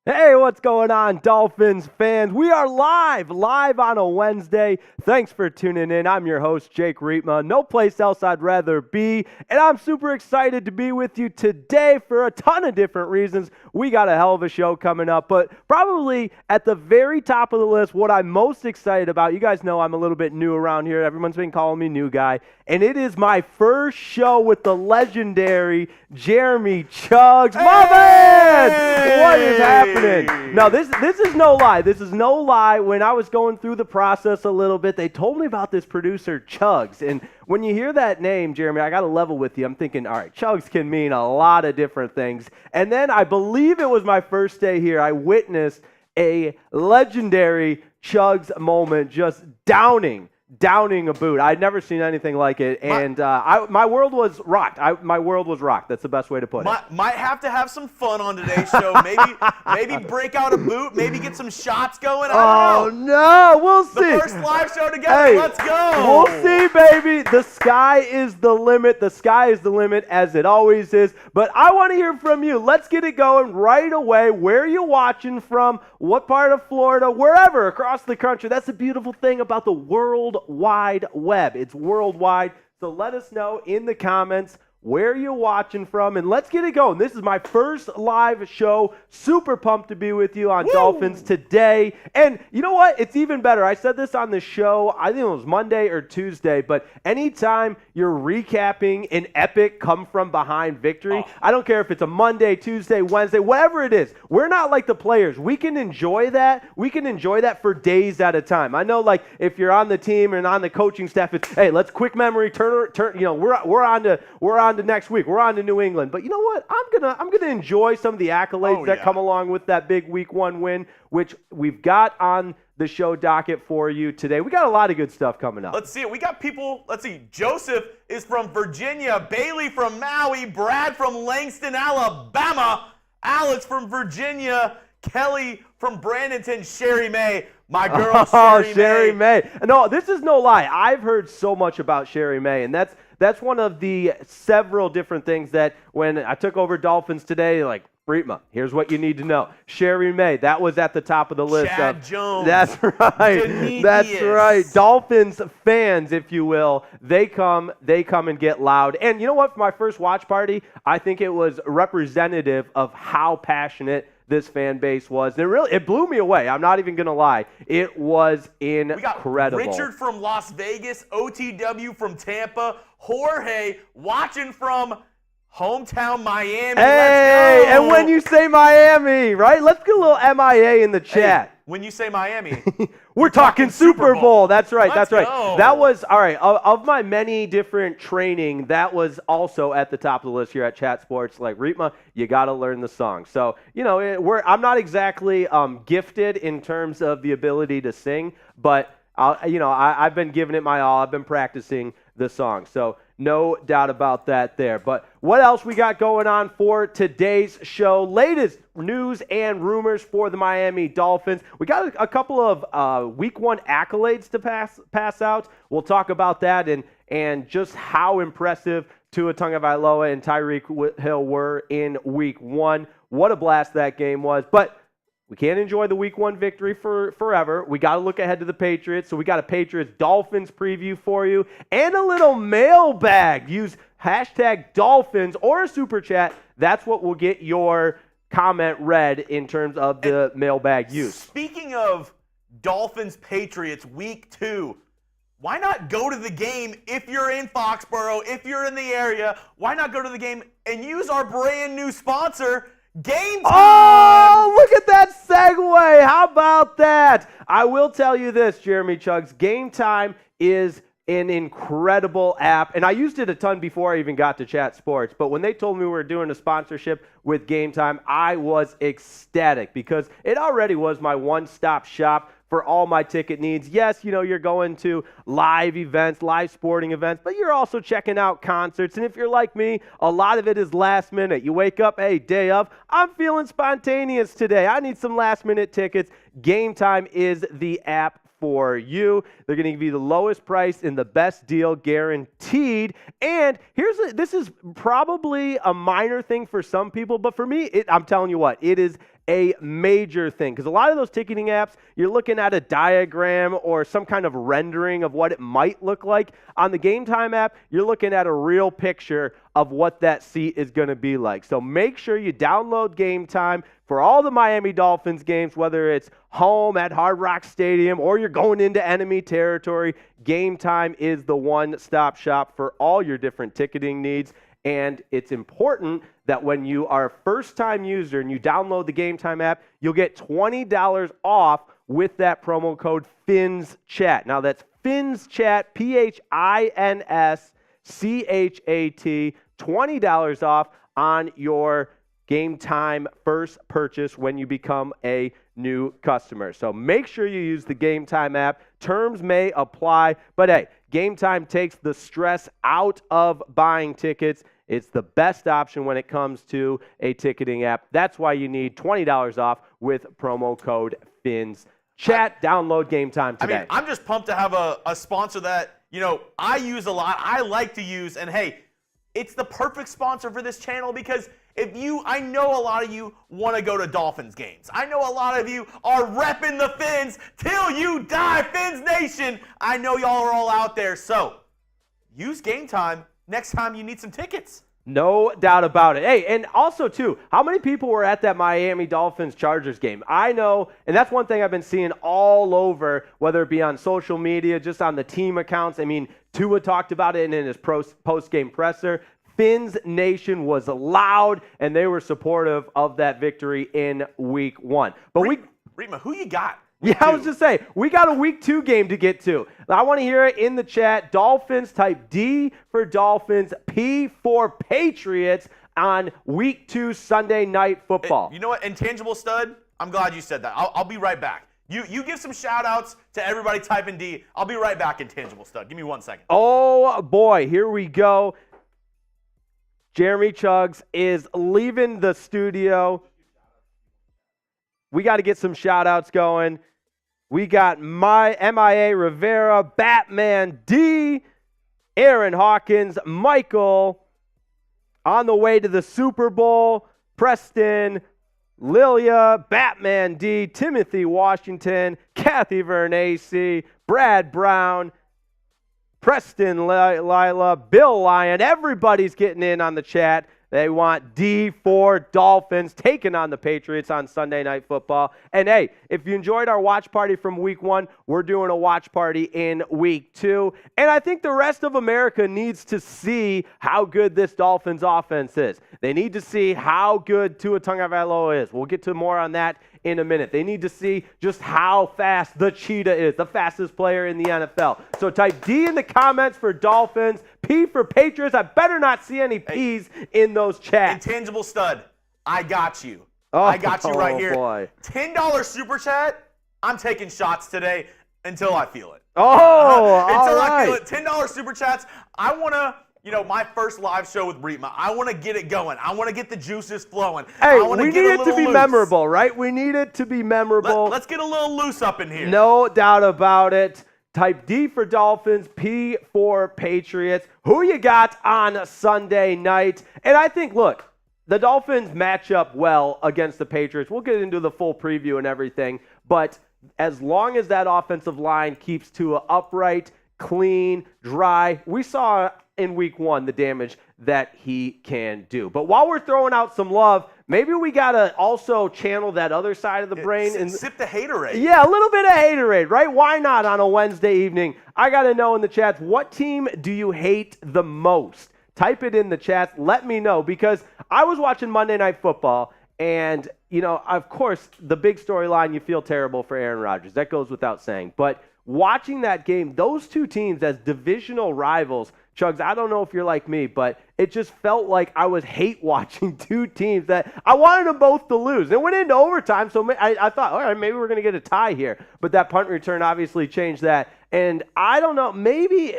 Hey, what's going on, Dolphins fans? We are live on a Wednesday. Thanks for tuning in. I'm your host, Jake Riepma. No place else I'd rather be, and I'm super excited to be with you today for a ton of different reasons. We got a hell of a show coming up, but probably at the very top of the list, what I'm most excited about, you guys know I'm a little bit new around here. Everyone's been calling me new guy, and it is my first show with the legendary Jeremy Chuggs. My man! What is happening? Now, this is no lie. This is no lie. When I was going through the process a little bit, they told me about this producer, Chuggs. And when you hear that name, Jeremy, I got to level with you. I'm thinking, all right, Chuggs can mean a lot of different things. And then I believe it was my first day here. I witnessed a legendary Chuggs moment, just downing a boot. I'd never seen anything like it, and my world was rocked. My world was rocked. That's the best way to put it. Might have to have some fun on today's show. Maybe break out a boot. Maybe get some shots going. I don't know. No, we'll see. The first live show together. Hey, let's go. We'll see, baby. The sky is the limit. The sky is the limit, as it always is. But I want to hear from you. Let's get it going right away. Where are you watching from? What part of Florida? Wherever across the country. That's the beautiful thing about the World Wide Web. It's worldwide. So let us know in the comments where you're watching from, and let's get it going. This is my first live show. Super pumped to be with you on Dolphins today. And you know what? It's even better. I said this on the show, I think it was Monday or Tuesday, but anytime you're recapping an epic come-from-behind victory, I don't care if it's a Monday, Tuesday, Wednesday, whatever it is, we're not like the players. We can enjoy that. We can enjoy that for days at a time. I know, like, if you're on the team and on the coaching staff, it's, hey, let's quick memory, turn, you know, we're on to next week. We're on to New England. But you know what? I'm gonna enjoy some of the accolades that come along with that big week one win, which we've got on the show docket for you today. We got a lot of good stuff coming up. Let's see it. We got people. Let's see. Joseph is from Virginia. Bailey from Maui. Brad from Langston, Alabama. Alex from Virginia. Kelly from Bradenton. Sherry May. My girl, Sherry May. No, this is no lie. I've heard so much about Sherry May, and that's one of the several different things that when I took over Dolphins today, like, Riepma, here's what you need to know. Sherry May, that was at the top of the list. Chad Jones. That's right. Demetrius. That's right. Dolphins fans, if you will, they come and get loud. And you know what? For my first watch party, I think it was representative of how passionate this fan base was. And it blew me away. I'm not even going to lie. It was incredible. We got Richard from Las Vegas, OTW from Tampa, Jorge watching from hometown Miami. Hey, and when you say Miami, right? Let's get a little MIA in the chat. Hey, when you say Miami, we're talking Super Bowl. That's right. Let's right. go. That was, all right, of my many different training, that was also at the top of the list here at Chat Sports. Like, Riepma, you got to learn the song. So, you know, I'm not exactly gifted in terms of the ability to sing, but, I've been giving it my all. I've been practicing the song. So, no doubt about that there. But what else we got going on for today's show? Latest news and rumors for the Miami Dolphins. We got a couple of week one accolades to pass out. We'll talk about that and just how impressive Tua Tagovailoa and Tyreek Hill were in week one. What a blast that game was. But we can't enjoy the week one victory forever. We got to look ahead to the Patriots. So we got a Patriots-Dolphins preview for you and a little mailbag. Use hashtag Dolphins or a super chat. That's what will get your comment read in terms of the mailbag use. Speaking of Dolphins-Patriots week 2, why not go to the game if you're in Foxborough, if you're in the area? Why not go to the game and use our brand new sponsor, Game Time! Oh, look at that segue. How about that? I will tell you this, Jeremy Chuggs. Game Time is an incredible app, and I used it a ton before I even got to Chat Sports, but when they told me we were doing a sponsorship with Game Time, I was ecstatic because it already was my one-stop shop for all my ticket needs. Yes, you're going to live events, live sporting events, but you're also checking out concerts. And if you're like me, a lot of it is last minute. You wake up, hey, day of, I'm feeling spontaneous today. I need some last minute tickets. Game Time is the app for you. They're going to give you the lowest price and the best deal guaranteed. And this is probably a minor thing for some people, but for me, I'm telling you what, it is a major thing because a lot of those ticketing apps, you're looking at a diagram or some kind of rendering of what it might look like. On the Game Time app, you're looking at a real picture of what that seat is going to be like. So make sure you download Game Time for all the Miami Dolphins games, whether it's home at Hard Rock Stadium or you're going into enemy territory. Game Time is the one-stop shop for all your different ticketing needs. And it's important that when you are a first-time user and you download the Game Time app, you'll get $20 off with that promo code FINSCHAT. Now, that's FINSCHAT, PHINSCHAT, $20 off on your Game Time first purchase when you become a new customer. So make sure you use the Game Time app. Terms may apply, but hey, Game Time takes the stress out of buying tickets. It's the best option when it comes to a ticketing app. That's why you need $20 off with promo code FINSCHAT. Download Game Time today. I mean, I'm just pumped to have a sponsor that, I use a lot. I like to use, and hey, it's the perfect sponsor for this channel because I know a lot of you want to go to Dolphins games. I know a lot of you are repping the Fins till you die, Fins Nation. I know y'all are all out there. So use Game Time next time you need some tickets. No doubt about it. Hey, and also, too, how many people were at that Miami Dolphins-Chargers game? I know, and that's one thing I've been seeing all over, whether it be on social media, just on the team accounts. I mean, Tua talked about it in his post-game presser. Fins Nation was loud, and they were supportive of that victory in Week 1. But Riepma, who you got? I was just saying, we got a Week 2 game to get to. I want to hear it in the chat. Dolphins, type D for Dolphins, P for Patriots on Week 2 Sunday Night Football. You know what? Intangible Stud, I'm glad you said that. I'll be right back. You give some shout-outs to everybody typing D. I'll be right back, Intangible Stud. Give me 1 second. Oh, boy. Here we go. Jeremy Chuggs is leaving the studio. We got to get some shout-outs going. We got MIA Rivera, Batman D, Aaron Hawkins, Michael, on the way to the Super Bowl, Preston, Lilia, Batman D, Timothy Washington, Kathy Vernacy, Brad Brown, Preston Lila, Bill Lyon. Everybody's getting in on the chat. They want D for Dolphins taking on the Patriots on Sunday Night Football. And hey, if you enjoyed our watch party from Week 1, we're doing a watch party in Week 2. And I think the rest of America needs to see how good this Dolphins offense is. They need to see how good Tua Tagovailoa is. We'll get to more on that in a minute. They need to see just how fast the Cheetah is, the fastest player in the NFL. So type D in the comments for Dolphins, P for Patriots. I better not see any P's in those chats. Intangible Stud, I got you. I got you right here. Boy. $10 super chat. I'm taking shots today until I feel it. Until I feel it. $10 super chats. I want to, my first live show with Riepma. I want to get it going. I want to get the juices flowing. Hey, we need it to be memorable, right? We need it to be memorable. Let's get a little loose up in here. No doubt about it. Type D for Dolphins, P for Patriots. Who you got on Sunday night? And I think, look, the Dolphins match up well against the Patriots. We'll get into the full preview and everything. But as long as that offensive line keeps Tua upright, clean, dry, we saw in Week 1 the damage that he can do. But while we're throwing out some love, maybe we got to also channel that other side of the brain. And sip the haterade. Yeah, a little bit of haterade, right? Why not on a Wednesday evening? I got to know in the chats, what team do you hate the most? Type it in the chats. Let me know, because I was watching Monday Night Football, and, of course, the big storyline, you feel terrible for Aaron Rodgers. That goes without saying. But watching that game, those two teams as divisional rivals, Chuggs, I don't know if you're like me, but it just felt like I was hate watching two teams that I wanted them both to lose. It went into overtime, so I thought, all right, maybe we're going to get a tie here. But that punt return obviously changed that. And I don't know, maybe,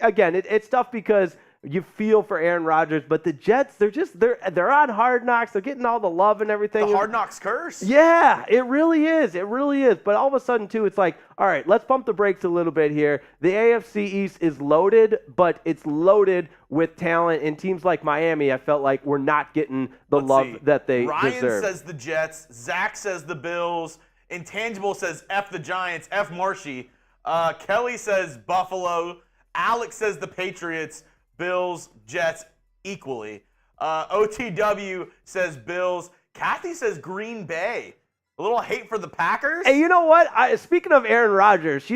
again, it's tough because you feel for Aaron Rodgers, but the Jets, they're on Hard Knocks. They're getting all the love and everything. The Hard Knocks curse. Yeah, it really is. It really is. But all of a sudden, too, it's like, all right, let's pump the brakes a little bit here. The AFC East is loaded, but it's loaded with talent. And teams like Miami, I felt like we're not getting the love that they deserve. Ryan says the Jets. Zach says the Bills. Intangible says F the Giants, F Marshy. Kelly says Buffalo. Alex says the Patriots. Bills, Jets, equally. OTW says Bills. Kathy says Green Bay. A little hate for the Packers. Hey, you know what? Speaking of Aaron Rodgers,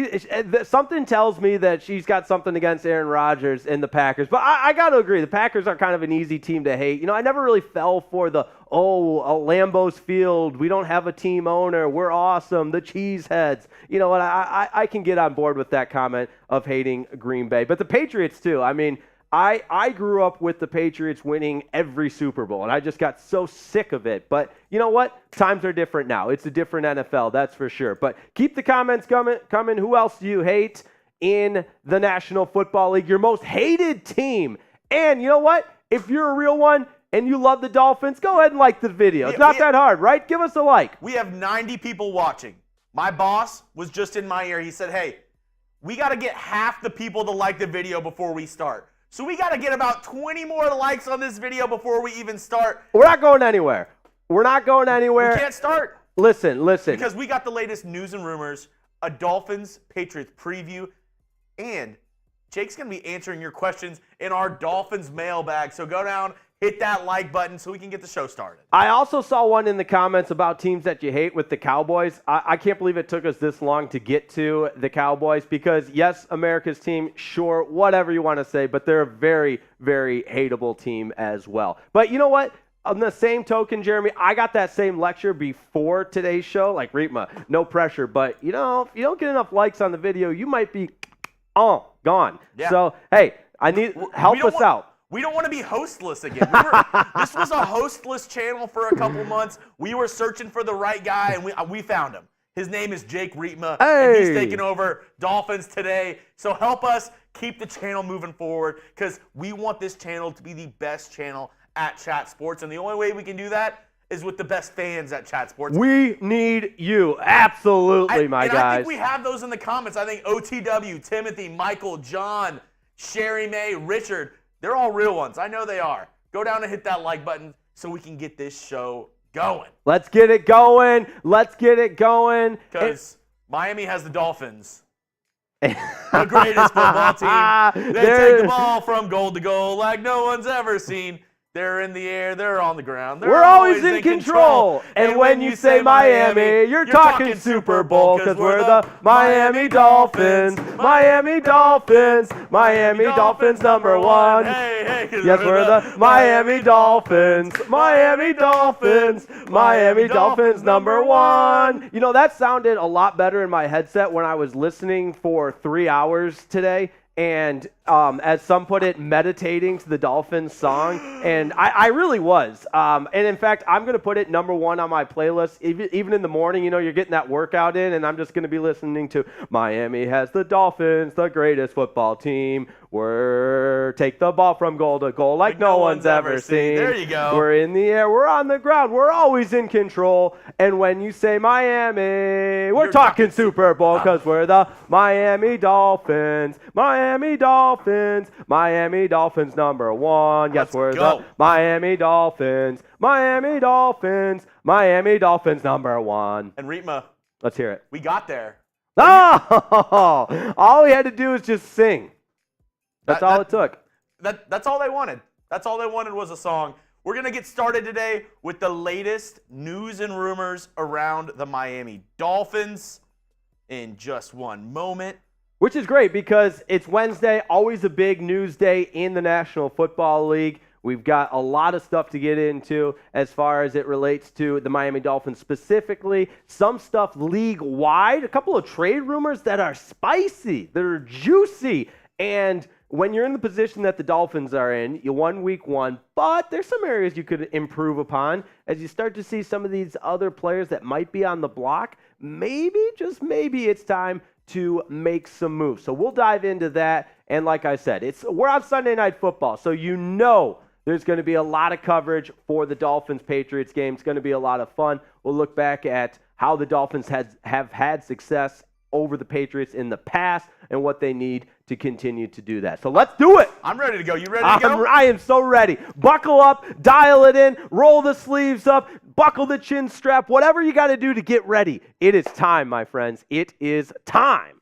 something tells me that she's got something against Aaron Rodgers and the Packers. But I got to agree, the Packers are kind of an easy team to hate. You know, I never really fell for Lambeau's Field, we don't have a team owner, we're awesome, the cheeseheads. You know what? I can get on board with that comment of hating Green Bay. But the Patriots, too. I mean, I grew up with the Patriots winning every Super Bowl, and I just got so sick of it. But you know what? Times are different now. It's a different NFL, that's for sure. But keep the comments coming. Who else do you hate in the National Football League? Your most hated team. And you know what? If you're a real one and you love the Dolphins, go ahead and like the video. It's not that hard, right? Give us a like. We have 90 people watching. My boss was just in my ear. He said, hey, we got to get half the people to like the video before we start. So we got to get about 20 more likes on this video before we even start. We're not going anywhere. We're not going anywhere. We can't start. Listen. Because we got the latest news and rumors, a Dolphins-Patriots preview, and Jake's going to be answering your questions in our Dolphins mailbag. So go down, hit that like button so we can get the show started. I also saw one in the comments about teams that you hate with the Cowboys. I can't believe it took us this long to get to the Cowboys because, yes, America's team, sure, whatever you want to say, but they're a very, very hateable team as well. But you know what? On the same token, Jeremy, I got that same lecture before today's show. Like, Riepma, no pressure. But, you know, if you don't get enough likes on the video, you might be gone. Yeah. So, hey, help us out. We don't want to be hostless again. This was a hostless channel for a couple months. We were searching for the right guy, and we found him. His name is Jake Riepma, and he's taking over Dolphins today. So help us keep the channel moving forward because we want this channel to be the best channel at Chat Sports, and the only way we can do that is with the best fans at Chat Sports. We need you. Absolutely, my guys. I think we have those in the comments. I think OTW, Timothy, Michael, John, Sherry May, Richard, they're all real ones. I know they are. Go down and hit that like button so we can get this show going. Let's get it going. Because Miami has the Dolphins. The greatest football team. They take the ball from goal to goal like no one's ever seen. They're in the air, they're on the ground. We're always in control. And when you say Miami, you're talking Super Bowl because we're the Miami Dolphins. Miami Dolphins. Miami Dolphins number one. Hey. Yes, we're the Miami Dolphins. Miami Dolphins. Miami Dolphins number one. You know, that sounded a lot better in my headset when I was listening for 3 hours today. And as some put it, meditating to the Dolphins song. And I really was. And in fact, I'm going to put it number one on my playlist. Even in the morning, you know, you're getting that workout in, and I'm just going to be listening to Miami has the Dolphins, the greatest football team. We're take the ball from goal to goal like no one's ever seen. There you go. We're in the air. We're on the ground. We're always in control. And when you say Miami, we're talking Super Bowl because we're the Miami Dolphins. Miami Dolphins. Miami Dolphins number one. Yes, we're the Miami Dolphins. Miami Dolphins. Miami Dolphins number one. And Riepma, let's hear it. We got there. Oh, all we had to do was just sing. That's all it took. That's all they wanted. That's all they wanted was a song. We're going to get started today with the latest news and rumors around the Miami Dolphins in just one moment. Which is great because it's Wednesday, always a big news day in the National Football League. We've got a lot of stuff to get into as far as it relates to the Miami Dolphins specifically. Some stuff league-wide, a couple of trade rumors that are spicy, that are juicy. And when you're in the position that the Dolphins are in, you won week one, but there's some areas you could improve upon as you start to see some of these other players that might be on the block. Maybe, just maybe, it's time to make some moves. So we'll dive into that And like I said, we're on Sunday Night Football, so you know there's going to be a lot of coverage for the Dolphins-Patriots game. It's going to be a lot of fun. We'll look back at how the Dolphins have had success over the Patriots in the past and what they need to continue to do that. So let's do it. I'm ready to go. You ready to go? I am so ready. Buckle up, dial it in, roll the sleeves up, buckle the chin strap, whatever you got to do to get ready. It is time, my friends. It is time.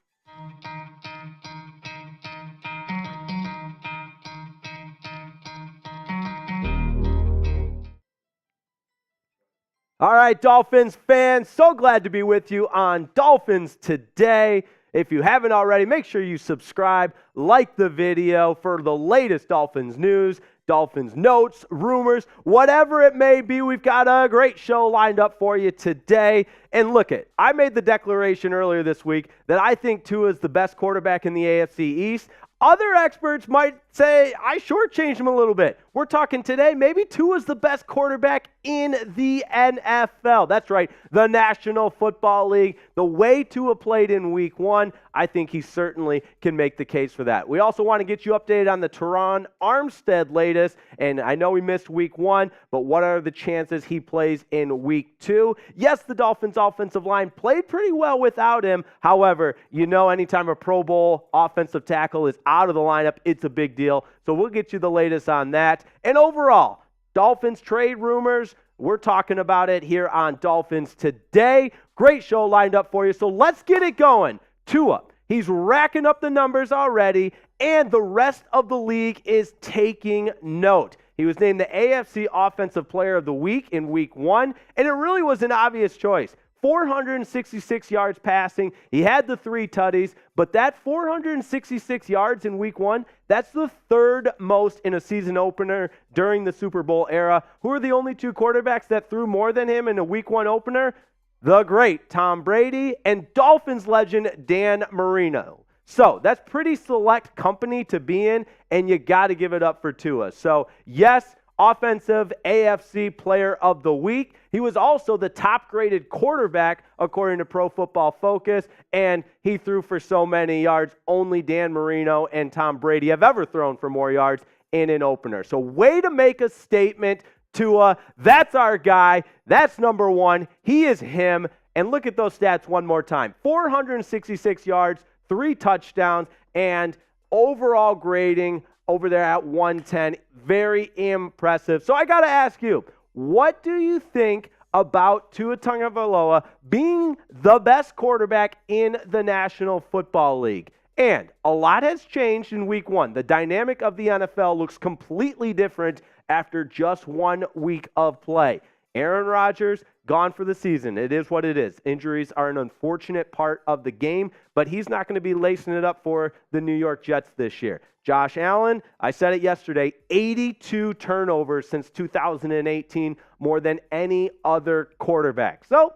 All right, Dolphins fans, so glad to be with you on Dolphins Today. If you haven't already, make sure you subscribe, like the video for the latest Dolphins news, Dolphins notes, rumors, whatever it may be. We've got a great show lined up for you today. And I made the declaration earlier this week that I think Tua is the best quarterback in the AFC East. Other experts might say I shortchanged him a little bit. We're talking today, maybe Tua's the best quarterback in the NFL. That's right, the National Football League. The way Tua played in Week 1, I think he certainly can make the case for that. We also want to get you updated on the Terron Armstead latest, and I know he missed Week 1, but what are the chances he plays in Week 2? Yes, the Dolphins offensive line played pretty well without him. However, anytime a Pro Bowl offensive tackle is out of the lineup, it's a big deal. So we'll get you the latest on that. And overall, Dolphins trade rumors, we're talking about it here on Dolphins Today. Great show lined up for you. So let's get it going. Tua, he's racking up the numbers already, and the rest of the league is taking note. He was named the AFC Offensive Player of the Week in Week 1, and it really was an obvious choice. 466 yards passing. He had the 3 tutties, but that 466 yards in Week 1, that's the third most in a season opener during the Super Bowl era. Who are the only 2 quarterbacks that threw more than him in a Week 1 opener? The great Tom Brady and Dolphins legend Dan Marino. So that's pretty select company to be in, and you got to give it up for Tua. So yes, Offensive AFC Player of the Week. He was also the top-graded quarterback according to Pro Football Focus, and he threw for so many yards. Only Dan Marino and Tom Brady have ever thrown for more yards in an opener. So way to make a statement, Tua. That's our guy. That's number 1. He is him. And look at those stats one more time. 466 yards, 3 touchdowns, and overall grading over there at 110. Very impressive. So I got to ask you, what do you think about Tua Tagovailoa being the best quarterback in the National Football League? And a lot has changed in Week 1. The dynamic of the NFL looks completely different after just 1 week of play. Aaron Rodgers, gone for the season. It is what it is. Injuries are an unfortunate part of the game, but he's not going to be lacing it up for the New York Jets this year. Josh Allen, I said it yesterday, 82 turnovers since 2018, more than any other quarterback. So,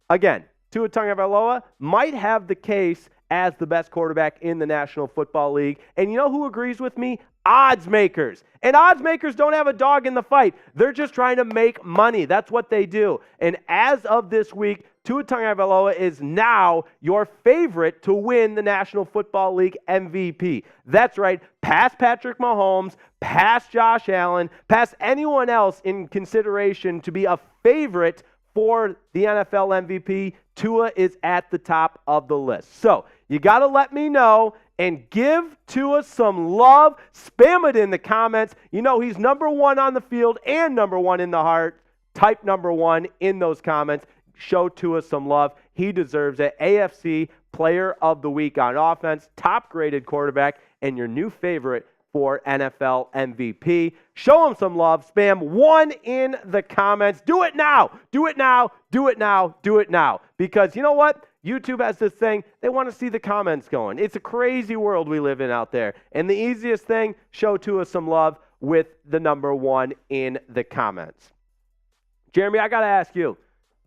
again, Tua Tagovailoa might have the case as the best quarterback in the National Football League. And you know who agrees with me? Odds makers. And odds makers don't have a dog in the fight. They're just trying to make money. That's what they do. And as of this week, Tua Tagovailoa is now your favorite to win the National Football League MVP. That's right. Past Patrick Mahomes, past Josh Allen, past anyone else in consideration to be a favorite for the NFL MVP, Tua is at the top of the list. So you got to let me know and give Tua some love. Spam it in the comments. You know he's number 1 on the field and number 1 in the heart. Type number 1 in those comments. Show Tua some love. He deserves it. AFC Player of the Week on offense, top-graded quarterback, and your new favorite for NFL MVP. Show him some love. Spam 1 in the comments. Do it now. Do it now. Do it now. Do it now. Because you know what? YouTube has this thing. They want to see the comments going. It's a crazy world we live in out there. And the easiest thing, show Tua some love with the number 1 in the comments. Jeremy, I got to ask you,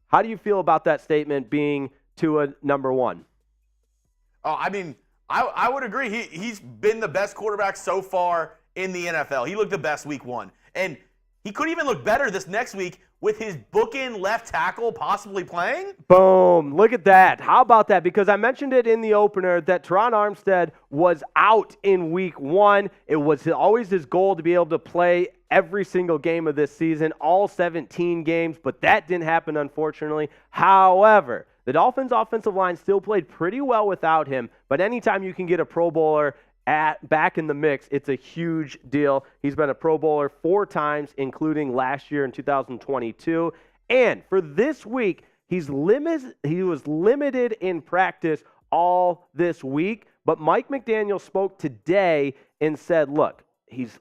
how do you feel about that statement being Tua number 1? Oh, I mean, I would agree. He's been the best quarterback so far in the NFL. He looked the best Week 1. And He could even look better this next week with his bookend left tackle possibly playing. Boom. Look at that. How about that? Because I mentioned it in the opener that Terron Armstead was out in week 1. It was always his goal to be able to play every single game of this season, all 17 games, but that didn't happen, unfortunately. However, the Dolphins' offensive line still played pretty well without him, but anytime you can get a Pro Bowler back in the mix, it's a huge deal. He's been a Pro Bowler 4 times, including last year in 2022. And for this week, he was limited in practice all this week. But Mike McDaniel spoke today and said, look, he's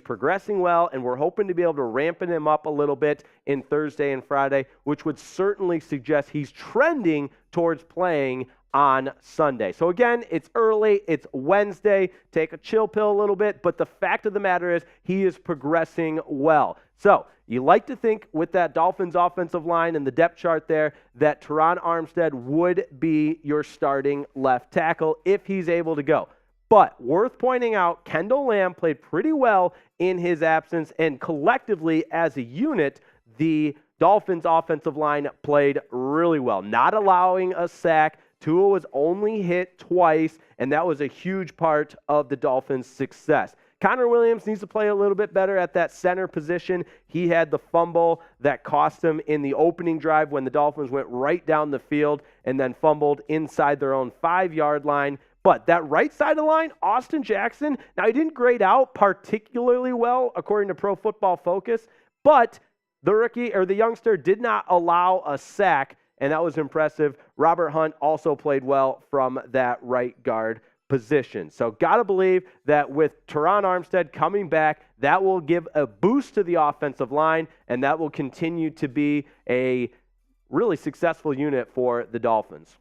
progressing well, and we're hoping to be able to ramp him up a little bit in Thursday and Friday, which would certainly suggest he's trending towards playing on Sunday. So again, it's early, it's Wednesday, take a chill pill a little bit, but the fact of the matter is he is progressing well. So you like to think with that Dolphins offensive line and the depth chart there that Terron Armstead would be your starting left tackle if he's able to go. But worth pointing out, Kendall Lamb played pretty well in his absence, and collectively as a unit, the Dolphins offensive line played really well, not allowing a sack. Tua was only hit twice, and that was a huge part of the Dolphins' success. Connor Williams needs to play a little bit better at that center position. He had the fumble that cost him in the opening drive when the Dolphins went right down the field and then fumbled inside their own 5-yard line. But that right side of the line, Austin Jackson, now he didn't grade out particularly well according to Pro Football Focus, but the rookie or the youngster did not allow a sack, and that was impressive. Robert Hunt also played well from that right guard position. So got to believe that with Terron Armstead coming back, that will give a boost to the offensive line, and that will continue to be a really successful unit for the Dolphins.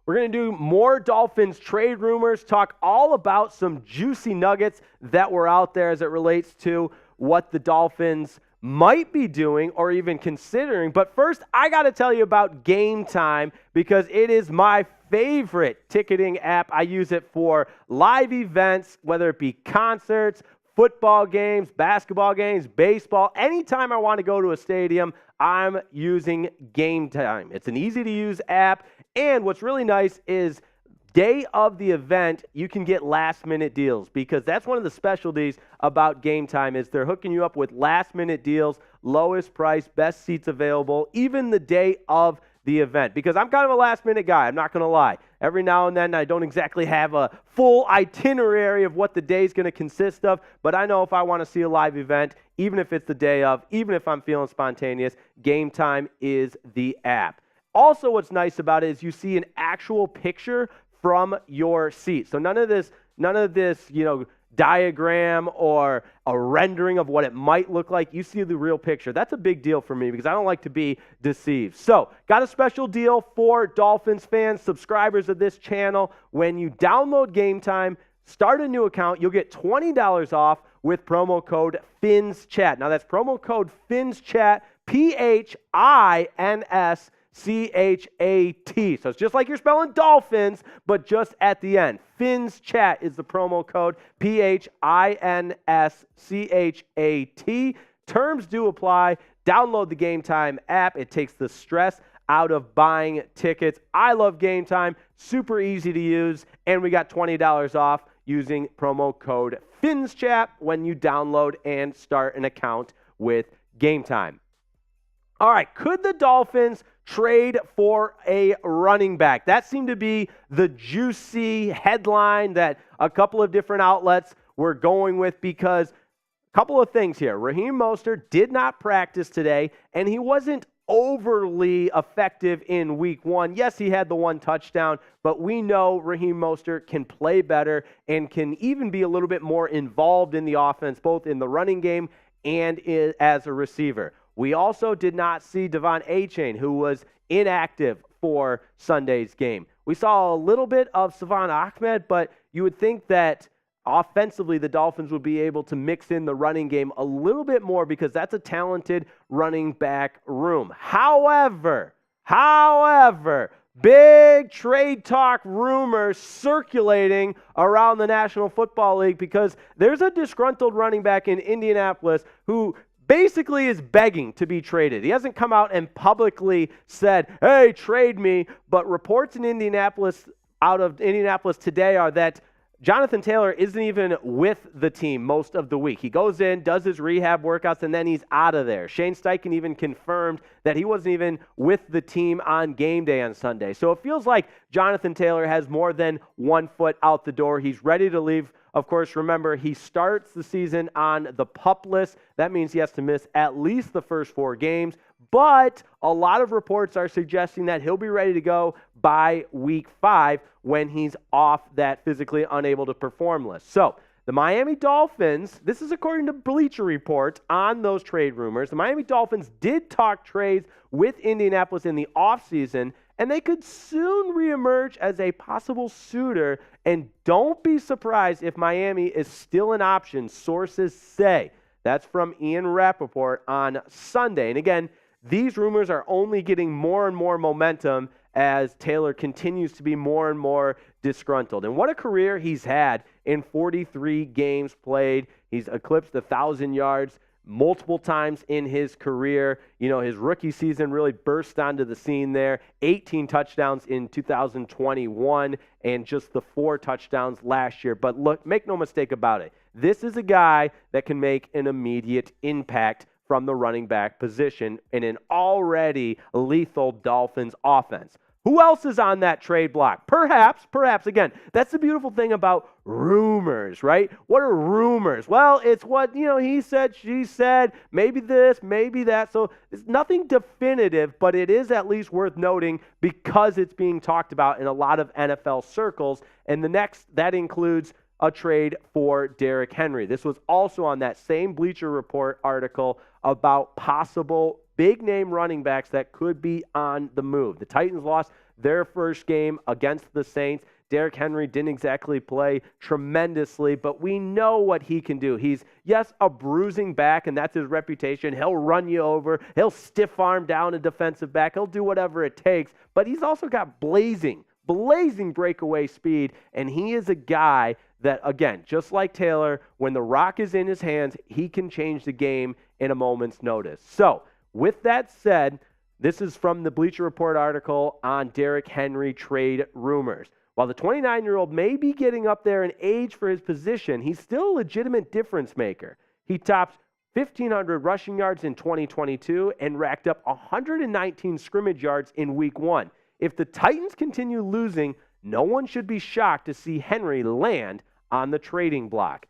We're going to do more Dolphins trade rumors, talk all about some juicy nuggets that were out there as it relates to what the Dolphins might be doing or even considering. But first, I got to tell you about Game Time because it is my favorite ticketing app. I use it for live events, whether it be concerts, football games, basketball games, baseball. Anytime I want to go to a stadium, I'm using Game Time. It's an easy-to-use app, and what's really nice is day of the event, you can get last-minute deals because that's one of the specialties about Game Time is they're hooking you up with last-minute deals, lowest price, best seats available, even the day of the event. Because I'm kind of a last-minute guy, I'm not going to lie. Every now and then, I don't exactly have a full itinerary of what the day is going to consist of, but I know if I want to see a live event, even if it's the day of, even if I'm feeling spontaneous, Game Time is the app. Also, what's nice about it is you see an actual picture from your seat. So none of this, diagram or a rendering of what it might look like. You see the real picture. That's a big deal for me because I don't like to be deceived. So, got a special deal for Dolphins fans, subscribers of this channel. When you download Game Time, start a new account, you'll get $20 off with promo code FINSCHAT. Now that's promo code FINSCHAT, PINSCHAT. So it's just like you're spelling dolphins, but just at the end. FINSCHAT is the promo code, PINSCHAT. Terms do apply. Download the Game Time app. It takes the stress out of buying tickets. I love Game Time. Super easy to use. And we got $20 off using promo code FINSCHAT when you download and start an account with Game Time. All right, could the Dolphins trade for a running back? That seemed to be the juicy headline that a couple of different outlets were going with because a couple of things here. Raheem Mostert did not practice today, and he wasn't overly effective in week 1. Yes, he had the one touchdown, but we know Raheem Mostert can play better and can even be a little bit more involved in the offense, both in the running game and as a receiver. We also did not see Devon Achane, who was inactive for Sunday's game. We saw a little bit of Salvon Ahmed, but you would think that offensively the Dolphins would be able to mix in the running game a little bit more because that's a talented running back room. However, Big trade talk rumors circulating around the National Football League because there's a disgruntled running back in Indianapolis who basically is begging to be traded. He hasn't come out and publicly said, hey, trade me, but reports in Indianapolis, out of Indianapolis today, are that Jonathan Taylor isn't even with the team most of the week. He goes in, does his rehab workouts, and then he's out of there. Shane Steichen even confirmed that he wasn't even with the team on game day on Sunday. So it feels like Jonathan Taylor has more than 1 foot out the door. He's ready to leave. Of course, remember, he starts the season on the PUP list. That means he has to miss at least the first 4 games. But a lot of reports are suggesting that he'll be ready to go by week 5 when he's off that physically unable to perform list. So the Miami Dolphins, this is according to Bleacher Report on those trade rumors, the Miami Dolphins did talk trades with Indianapolis in the offseason, and they could soon reemerge as a possible suitor. And don't be surprised if Miami is still an option, sources say. That's from Ian Rappaport on Sunday. And again, these rumors are only getting more and more momentum as Taylor continues to be more and more disgruntled. And what a career he's had in 43 games played. He's eclipsed 1,000 yards multiple times in his career. You know, his rookie season really burst onto the scene there. 18 touchdowns in 2021 and just the 4 touchdowns last year. But look, make no mistake about it. This is a guy that can make an immediate impact from the running back position in an already lethal Dolphins offense. Who else is on that trade block? Perhaps, again, that's the beautiful thing about rumors, right? What are rumors? Well, it's what, he said, she said, maybe this, maybe that. So it's nothing definitive, but it is at least worth noting because it's being talked about in a lot of NFL circles. And that includes a trade for Derrick Henry. This was also on that same Bleacher Report article about possible big-name running backs that could be on the move. The Titans lost their first game against the Saints. Derrick Henry didn't exactly play tremendously, but we know what he can do. He's, yes, a bruising back, and that's his reputation. He'll run you over. He'll stiff arm down a defensive back. He'll do whatever it takes, but he's also got blazing breakaway speed, and he is a guy that, again, just like Taylor, when the rock is in his hands, he can change the game in a moment's notice. So, with that said, this is from the Bleacher Report article on Derrick Henry trade rumors. While the 29-year-old may be getting up there in age for his position, he's still a legitimate difference maker. He topped 1,500 rushing yards in 2022 and racked up 119 scrimmage yards in Week 1. If the Titans continue losing, no one should be shocked to see Henry land on the trading block.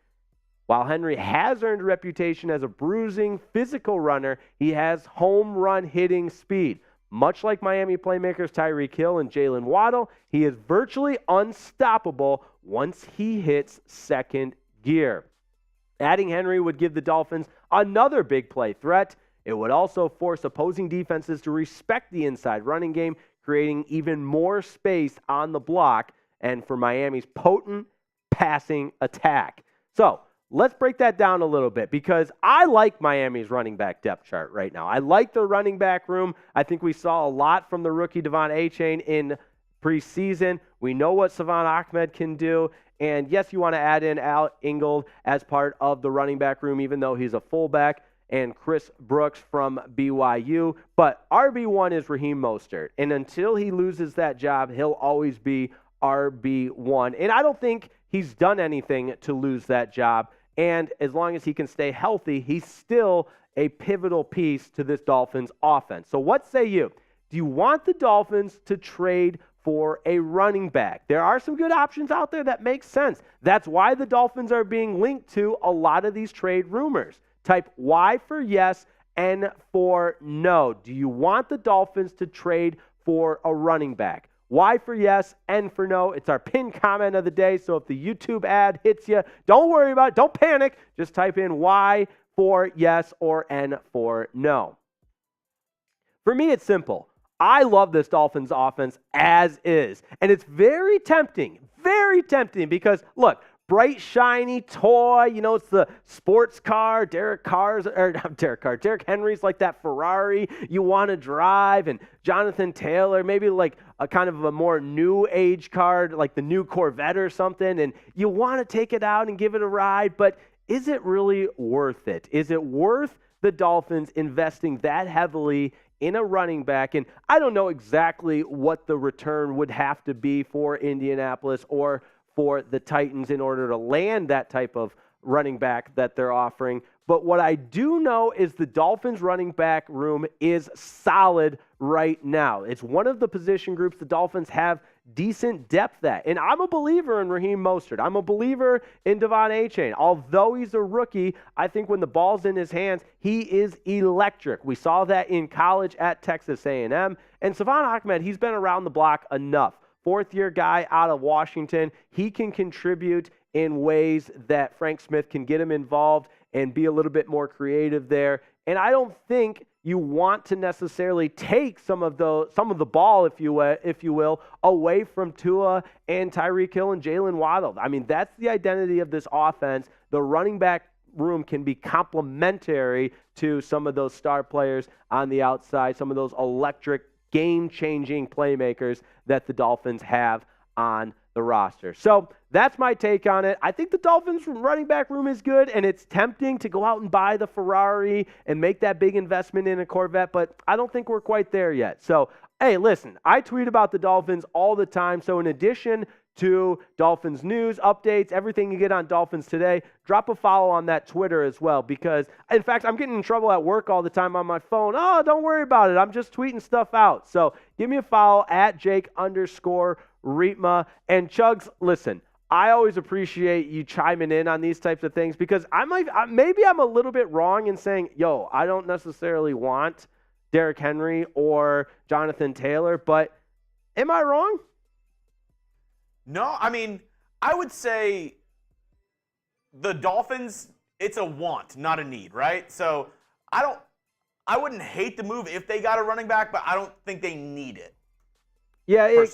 While Henry has earned a reputation as a bruising, physical runner, he has home run hitting speed. Much like Miami playmakers Tyreek Hill and Jalen Waddle, he is virtually unstoppable once he hits second gear. Adding Henry would give the Dolphins another big play threat. It would also force opposing defenses to respect the inside running game, creating even more space on the block and for Miami's potent passing attack. So, let's break that down a little bit because I like Miami's running back depth chart right now. I like the running back room. I think we saw a lot from the rookie Devon Achane in preseason. We know what Savon Ahmed can do. And yes, you want to add in Al Ingold as part of the running back room, even though he's a fullback, and Chris Brooks from BYU. But RB1 is Raheem Mostert. And until he loses that job, he'll always be RB1. And I don't think he's done anything to lose that job. And as long as he can stay healthy, he's still a pivotal piece to this Dolphins offense. So what say you? Do you want the Dolphins to trade for a running back? There are some good options out there that make sense. That's why the Dolphins are being linked to a lot of these trade rumors. Type Y for yes, N for no. Do you want the Dolphins to trade for a running back? Y for yes, N for no. It's our pinned comment of the day. So if the YouTube ad hits you, don't worry about it. Don't panic. Just type in Y for yes or N for no. For me, it's simple. I love this Dolphins offense as is. And it's very tempting because, look, bright, shiny toy. You know, it's the sports car. Derrick Henry's like that Ferrari you want to drive. And Jonathan Taylor, maybe like a kind of a more new age car, like the new Corvette or something. And you want to take it out and give it a ride. But is it really worth it? Is it worth the Dolphins investing that heavily in a running back? And I don't know exactly what the return would have to be for Indianapolis or for the Titans in order to land that type of running back that they're offering. But what I do know is the Dolphins running back room is solid right now. It's one of the position groups the Dolphins have decent depth at. And I'm a believer in Raheem Mostert. I'm a believer in Devon Achane. Although he's a rookie, I think when the ball's in his hands, he is electric. We saw that in college at Texas A&M. And Savon Ahmed, he's been around the block enough. Fourth-year guy out of Washington. He can contribute in ways that Frank Smith can get him involved and be a little bit more creative there. And I don't think you want to necessarily take some of the ball, if you will, away from Tua and Tyreek Hill and Jalen Waddle. I mean, that's the identity of this offense. The running back room can be complementary to some of those star players on the outside, some of those electric, game-changing playmakers that the Dolphins have on the roster. So that's my take on it. I think the Dolphins running back room is good, and it's tempting to go out and buy the Ferrari and make that big investment in a Corvette, but I don't think we're quite there yet. So, hey, listen, I tweet about the Dolphins all the time. So in addition to Dolphins news, updates, everything you get on Dolphins Today, drop a follow on that Twitter as well, because, in fact, I'm getting in trouble at work all the time on my phone. Oh, don't worry about it. I'm just tweeting stuff out. So give me a follow at Jake_Riepma. And Chugs, listen, I always appreciate you chiming in on these types of things, because maybe I'm a little bit wrong in saying, yo, I don't necessarily want Derrick Henry or Jonathan Taylor, but am I wrong? No, I mean, I would say the Dolphins, it's a want, not a need, right? So I wouldn't hate the move if they got a running back, but I don't think they need it. Yeah,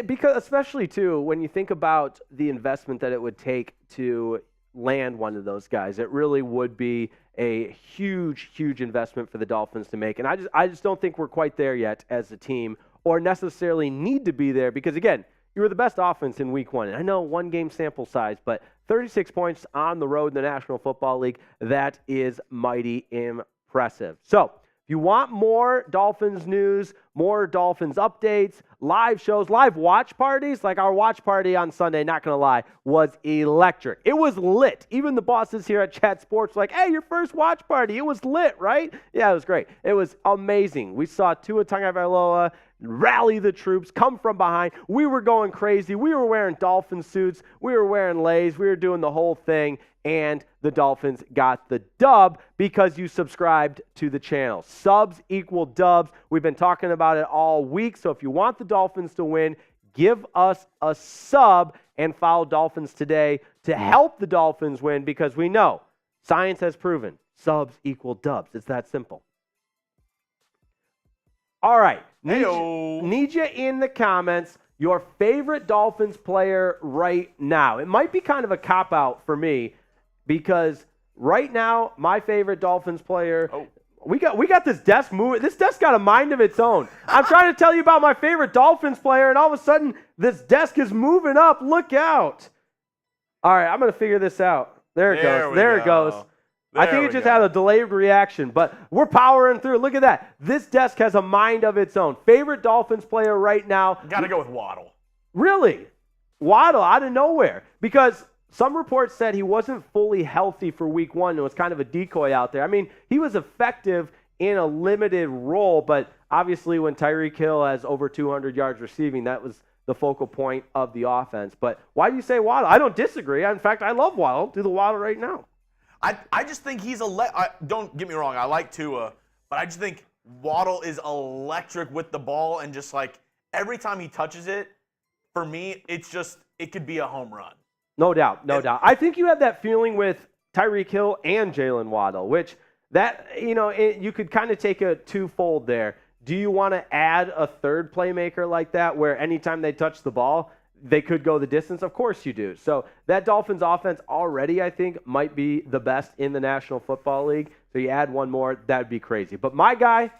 because especially too, when you think about the investment that it would take to land one of those guys, it really would be a huge, huge investment for the Dolphins to make. And I just don't think we're quite there yet as a team, or necessarily need to be there, because again, you were the best offense in week one. And I know one game sample size, but 36 points on the road in the National Football League, that is mighty impressive. So if you want more Dolphins news, more Dolphins updates, live shows, live watch parties, like our watch party on Sunday, not going to lie, was electric. It was lit. Even the bosses here at Chat Sports were like, hey, your first watch party, it was lit, right? Yeah, it was great. It was amazing. We saw Tua Tagovailoa rally the troops, come from behind. We were going crazy. We were wearing Dolphin suits. We were wearing leis. We were doing the whole thing. And the Dolphins got the dub because you subscribed to the channel. Subs equal dubs. We've been talking about it all week. So if you want the Dolphins to win, give us a sub and follow Dolphins Today to help the Dolphins win, because we know science has proven subs equal dubs. It's that simple. All right. Need you in the comments your favorite Dolphins player right now. It might be kind of a cop-out for me, because right now, my favorite Dolphins player, we got this desk moving. This desk got a mind of its own. I'm trying to tell you about my favorite Dolphins player, and all of a sudden, this desk is moving up. Look out. All right, I'm going to figure this out. There it goes. There it goes. I think it just had a delayed reaction, but we're powering through. Look at that. This desk has a mind of its own. Favorite Dolphins player right now. Got to go with Waddle. Really? Waddle out of nowhere. Because some reports said he wasn't fully healthy for week one. It was kind of a decoy out there. I mean, he was effective in a limited role, but obviously when Tyreek Hill has over 200 yards receiving, that was the focal point of the offense. But why do you say Waddle? I don't disagree. In fact, I love Waddle. Do the Waddle right now. I just think he's don't get me wrong, I like Tua, but I just think Waddle is electric with the ball, and just like every time he touches it, for me, it could be a home run. No doubt. I think you have that feeling with Tyreek Hill and Jalen Waddle, which you could kind of take a twofold there. Do you want to add a third playmaker like that, where anytime they touch the ball, they could go the distance? Of course you do. So that Dolphins offense already, I think, might be the best in the National Football League. So you add one more, that'd be crazy. But my guy,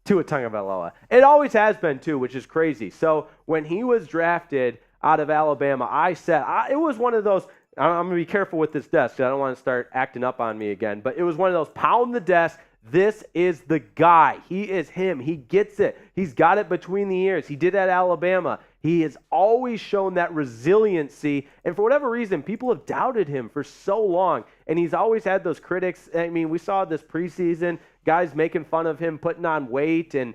Tua Tagovailoa. It always has been, too, which is crazy. So when he was drafted out of Alabama, I said, it was one of those, I'm going to be careful with this desk, I don't want to start acting up on me again, but it was one of those pound the desk, this is the guy. He is him. He gets it. He's got it between the ears. He did at Alabama. He has always shown that resiliency, and for whatever reason, people have doubted him for so long, and he's always had those critics. I mean, we saw this preseason, guys making fun of him, putting on weight, and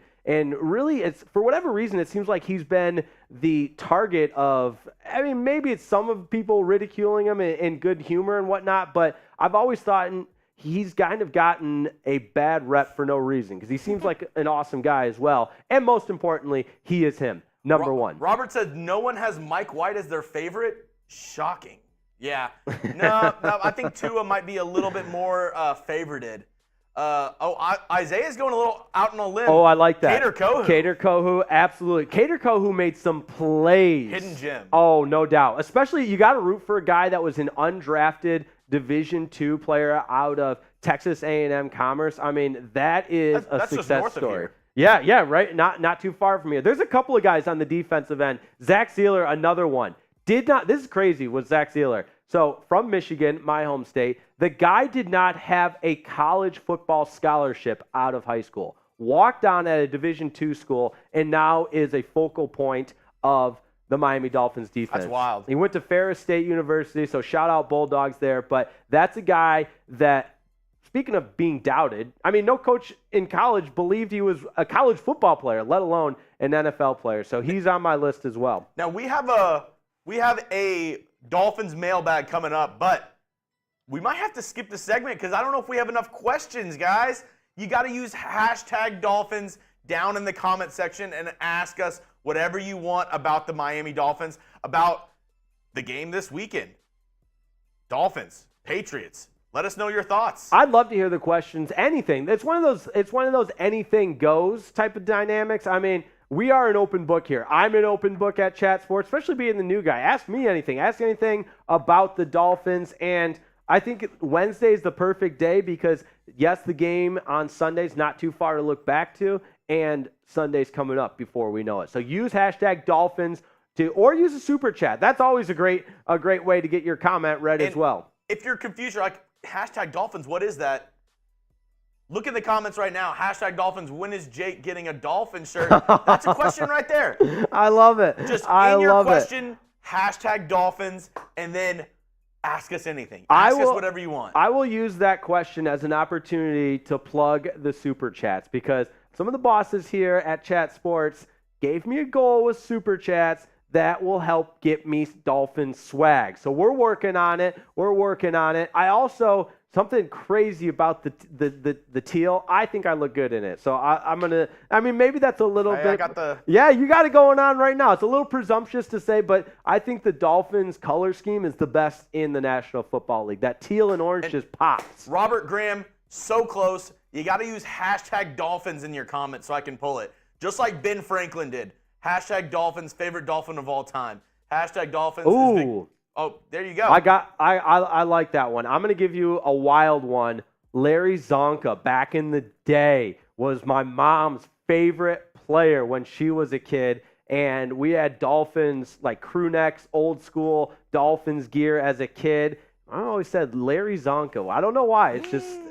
really, it's for whatever reason, it seems like he's been the target of, I mean, maybe it's some of people ridiculing him in good humor and whatnot, but I've always thought he's kind of gotten a bad rep for no reason because he seems like an awesome guy as well. And most importantly, he is him, number one. Robert says no one has Mike White as their favorite. Shocking. Yeah. No, I think Tua might be a little bit more favorited. Isaiah's going a little out on a limb. Oh, I like that. Kader Kohou, absolutely. Kader Kohou made some plays. Hidden gem. Oh, no doubt. Especially, you got to root for a guy that was an undrafted Division II player out of Texas A&M Commerce. I mean, that is a success just north story. Of here. Yeah, right. Not too far from here. There's a couple of guys on the defensive end. Zach Sealer, another one. This is crazy with Zach Sealer. So from Michigan, my home state, the guy did not have a college football scholarship out of high school. Walked on at a Division II school and now is a focal point of the Miami Dolphins defense. That's wild. He went to Ferris State University, so shout out Bulldogs there. But that's a guy that, speaking of being doubted, I mean, no coach in college believed he was a college football player, let alone an NFL player. So he's on my list as well. Now we have a Dolphins mailbag coming up, but we might have to skip the segment because I don't know if we have enough questions, guys. You got to use hashtag Dolphins down in the comment section and ask us whatever you want about the Miami Dolphins, about the game this weekend. Dolphins, Patriots. Let us know your thoughts. I'd love to hear the questions. Anything. It's one of those anything goes type of dynamics. I mean, we are an open book here. I'm an open book at Chat Sports, especially being the new guy. Ask me anything. Ask anything about the Dolphins. And I think Wednesday is the perfect day because, yes, the game on Sunday's not too far to look back to, and Sunday's coming up before we know it. So use hashtag Dolphins or use a super chat. That's always a great way to get your comment read as well. If you're confused, you're like, hashtag Dolphins, what is that? Look in the comments right now. Hashtag Dolphins, when is Jake getting a Dolphin shirt? That's a question right there. I love it. Just in your question, hashtag Dolphins, and then ask us anything. Ask us whatever you want. I will use that question as an opportunity to plug the super chats because some of the bosses here at Chat Sports gave me a goal with super chats that will help get me Dolphin swag. So we're working on it. I also, something crazy about the teal, I think I look good in it. So I'm going to, I mean, maybe that's a little bit. Yeah, you got it going on right now. It's a little presumptuous to say, but I think the Dolphins color scheme is the best in the National Football League. That teal and orange just pops. Robert Graham, so close. You got to use hashtag Dolphins in your comments so I can pull it. Just like Ben Franklin did. Hashtag Dolphins, favorite Dolphin of all time. Hashtag Dolphins. Ooh. Oh, there you go. I like that one. I'm going to give you a wild one. Larry Zonka, back in the day, was my mom's favorite player when she was a kid. And we had Dolphins, like crew necks, old school Dolphins gear as a kid. I always said Larry Zonka. I don't know why.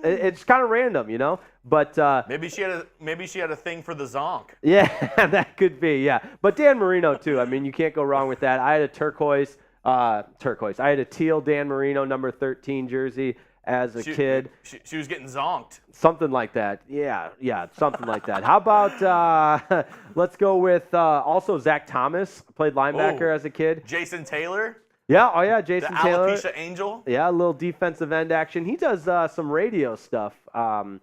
It's kind of random, you know. But maybe she had a thing for the zonk. Yeah, that could be. Yeah, but Dan Marino too. I mean, you can't go wrong with that. I had a turquoise. I had a teal Dan Marino number 13 jersey as a kid. She was getting zonked. Something like that. Yeah, something like that. How about let's go with also Zach Thomas, played linebacker as a kid. Jason Taylor. Yeah, Jason Taylor. The alopecia angel. Yeah, a little defensive end action. He does some radio stuff, and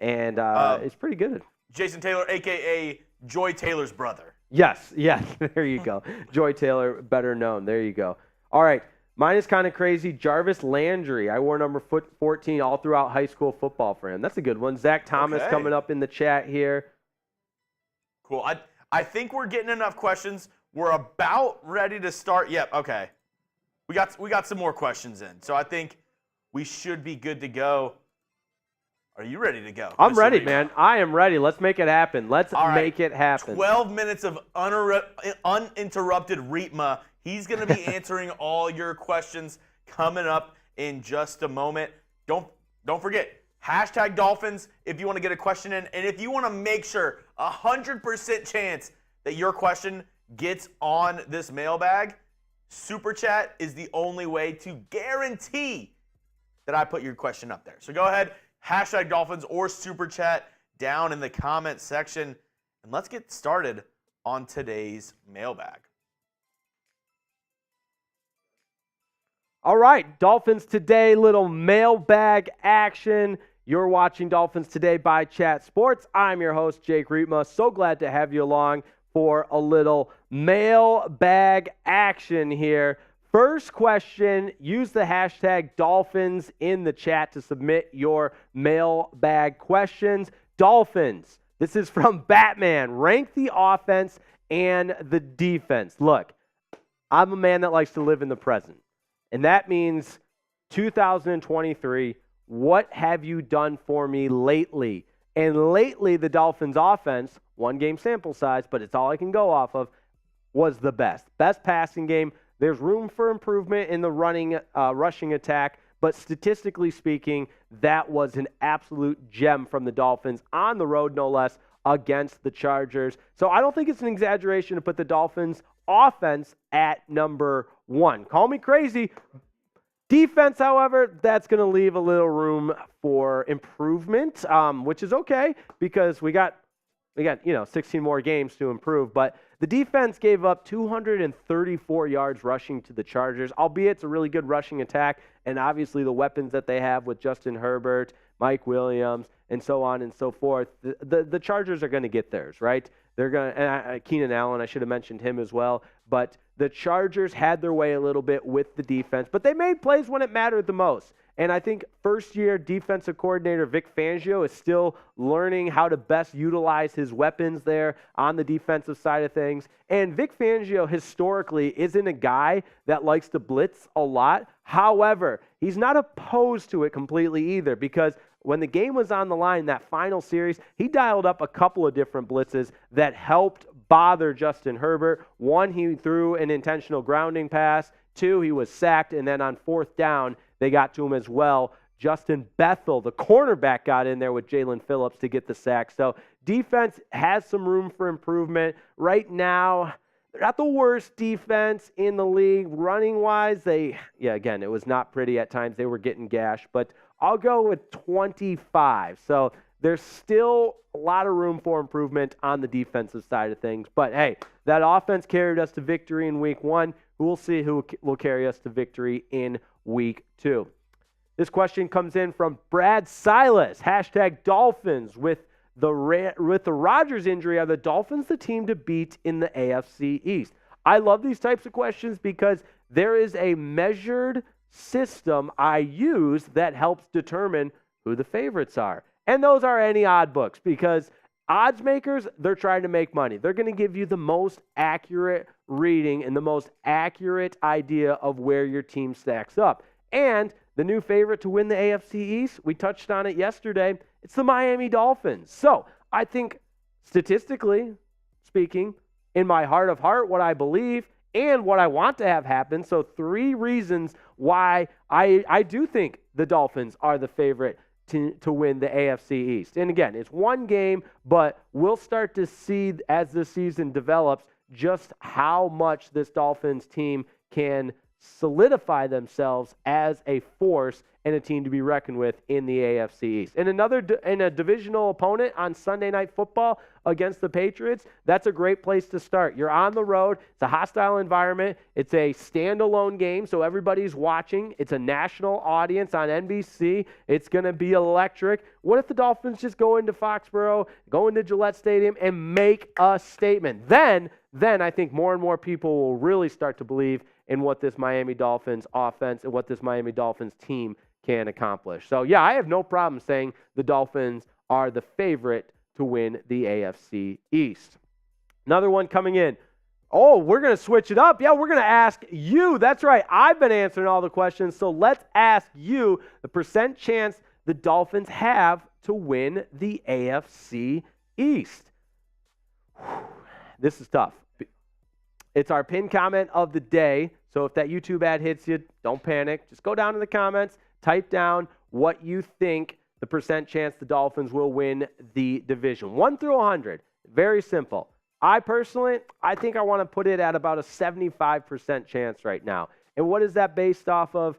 it's pretty good. Jason Taylor, a.k.a. Joy Taylor's brother. Yes, there you go. Joy Taylor, better known. There you go. All right, mine is kind of crazy. Jarvis Landry. I wore number 14 all throughout high school football for him. That's a good one. Zach Thomas coming up in the chat here. Cool. I think we're getting enough questions. We're about ready to start. Yep, okay. We got some more questions in. So I think we should be good to go. Are you ready to go? I'm Mr. ready, Riepma? man. I am ready. Let's make it happen. Let's All right. make it happen. 12 minutes of uninterrupted Riepma. He's going to be answering all your questions coming up in just a moment. Don't forget, hashtag Dolphins if you want to get a question in. And if you want to make sure 100% chance that your question gets on this mailbag, Super Chat is the only way to guarantee that I put your question up there. So go ahead, hashtag Dolphins or Super Chat down in the comment section. And let's get started on today's mailbag. All right, Dolphins Today, little mailbag action. You're watching Dolphins Today by Chat Sports. I'm your host, Jake Riepma. So glad to have you along for a little mailbag action here. First question, use the hashtag Dolphins in the chat to submit your mailbag questions. Dolphins, this is from Batman. Rank the offense and the defense. Look, I'm a man that likes to live in the present. And that means 2023, what have you done for me lately? And lately, the Dolphins offense, one game sample size, but it's all I can go off of, was the best. Best passing game. There's room for improvement in the rushing attack, but statistically speaking, that was an absolute gem from the Dolphins on the road, no less, against the Chargers. So I don't think it's an exaggeration to put the Dolphins offense at number one. Call me crazy. Defense, however, that's going to leave a little room for improvement, which is okay because we got 16 more games to improve. But the defense gave up 234 yards rushing to the Chargers, albeit it's a really good rushing attack, and obviously the weapons that they have with Justin Herbert, Mike Williams, and so on and so forth. The Chargers are going to get theirs, right? They're going to Keenan Allen, I should have mentioned him as well, but the Chargers had their way a little bit with the defense, but they made plays when it mattered the most. And I think first-year defensive coordinator Vic Fangio is still learning how to best utilize his weapons there on the defensive side of things. And Vic Fangio historically isn't a guy that likes to blitz a lot. However, he's not opposed to it completely either because when the game was on the line, that final series, he dialed up a couple of different blitzes that helped bother Justin Herbert. One, he threw an intentional grounding pass. Two, he was sacked. And then on fourth down, they got to him as well. Justin Bethel, the cornerback, got in there with Jalen Phillips to get the sack. So defense has some room for improvement. Right now, they're not the worst defense in the league. Running-wise, again, it was not pretty at times. They were getting gashed. But I'll go with 25. So there's still a lot of room for improvement on the defensive side of things. But, hey, that offense carried us to victory in Week 1. We'll see who will carry us to victory in Week 2. This question comes in from Brad Silas. Hashtag Dolphins. With the Rodgers injury, are the Dolphins the team to beat in the AFC East? I love these types of questions because there is a measured system I use that helps determine who the favorites are. And those are any odd books because odds makers, they're trying to make money. They're going to give you the most accurate reading and the most accurate idea of where your team stacks up. And the new favorite to win the AFC East, we touched on it yesterday, it's the Miami Dolphins. So I think statistically speaking, in my heart of heart, what I believe and what I want to have happen, so 3 reasons why I do think the Dolphins are the favorite to win the AFC East. And again, it's one game, but we'll start to see as the season develops just how much this Dolphins team can solidify themselves as a force and a team to be reckoned with in the AFC East. And a divisional opponent on Sunday Night Football against the Patriots, that's a great place to start. You're on the road. It's a hostile environment. It's a standalone game, so everybody's watching. It's a national audience on NBC. It's going to be electric. What if the Dolphins just go into Foxborough, go into Gillette Stadium, and make a statement? Then I think more and more people will really start to believe in what this Miami Dolphins offense and what this Miami Dolphins team can accomplish. So, yeah, I have no problem saying the Dolphins are the favorite to win the AFC East. Another one coming in. Oh, we're going to switch it up. Yeah, we're going to ask you. That's right. I've been answering all the questions, so let's ask you the percent chance the Dolphins have to win the AFC East. This is tough. It's our pinned comment of the day, so if that YouTube ad hits you, don't panic. Just go down to the comments, type down what you think the percent chance the Dolphins will win the division. 1 through 100. Very simple. I think I want to put it at about a 75% chance right now. And what is that based off of?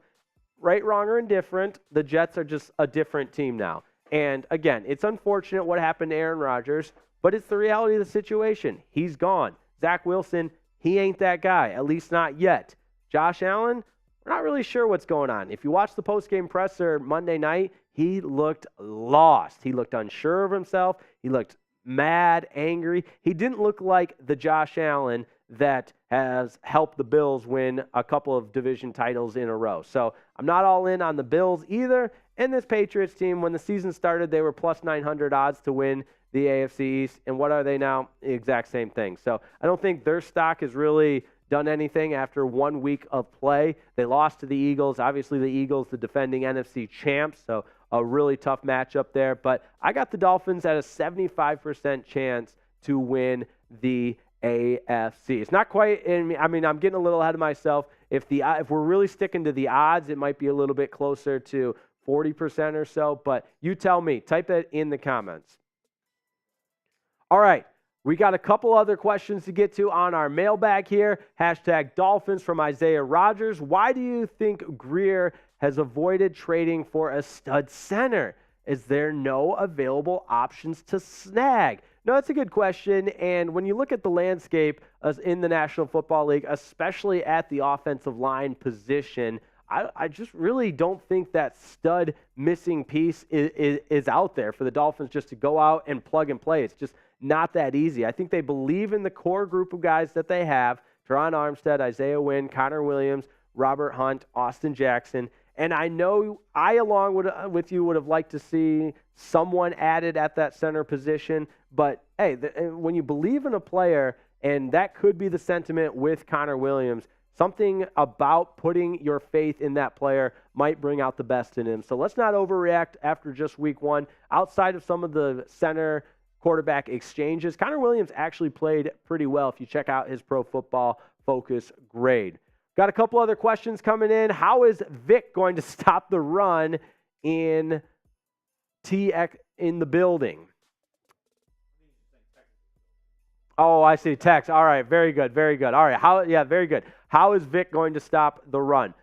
Right, wrong, or indifferent, the Jets are just a different team now. And again, it's unfortunate what happened to Aaron Rodgers, but it's the reality of the situation. He's gone. Zach Wilson, he ain't that guy, at least not yet. Josh Allen, we're not really sure what's going on. If you watch the post-game presser Monday night, he looked lost. He looked unsure of himself. He looked mad, angry. He didn't look like the Josh Allen that has helped the Bills win a couple of division titles in a row. So I'm not all in on the Bills either. And this Patriots team, when the season started, they were plus 900 odds to win the AFC East. And what are they now? The exact same thing. So I don't think their stock has really done anything after 1 week of play. They lost to the Eagles. Obviously, the Eagles, the defending NFC champs. So a really tough matchup there. But I got the Dolphins at a 75% chance to win the AFC. It's not quite, I'm getting a little ahead of myself. If we're really sticking to the odds, it might be a little bit closer to 40% or so. But you tell me. Type it in the comments. All right. We got a couple other questions to get to on our mailbag here. Hashtag Dolphins from Isaiah Rogers. Why do you think Grier has avoided trading for a stud center? Is there no available options to snag? No, that's a good question. And when you look at the landscape in the National Football League, especially at the offensive line position, I just really don't think that stud missing piece is out there for the Dolphins just to go out and plug and play. It's just not that easy. I think they believe in the core group of guys that they have: Terron Armstead, Isaiah Wynn, Connor Williams, Robert Hunt, Austin Jackson. And I know along with you, would have liked to see someone added at that center position. But, hey, when you believe in a player, and that could be the sentiment with Connor Williams, something about putting your faith in that player might bring out the best in him. So let's not overreact after just week one. Outside of some of the center quarterback exchanges, Connor Williams actually played pretty well if you check out his Pro Football Focus grade. Got a couple other questions coming in. How is Vic going to stop the run in the building? Oh, I see. Text. All right. Very good. Very good. All right. Very good. How is Vic going to stop the run?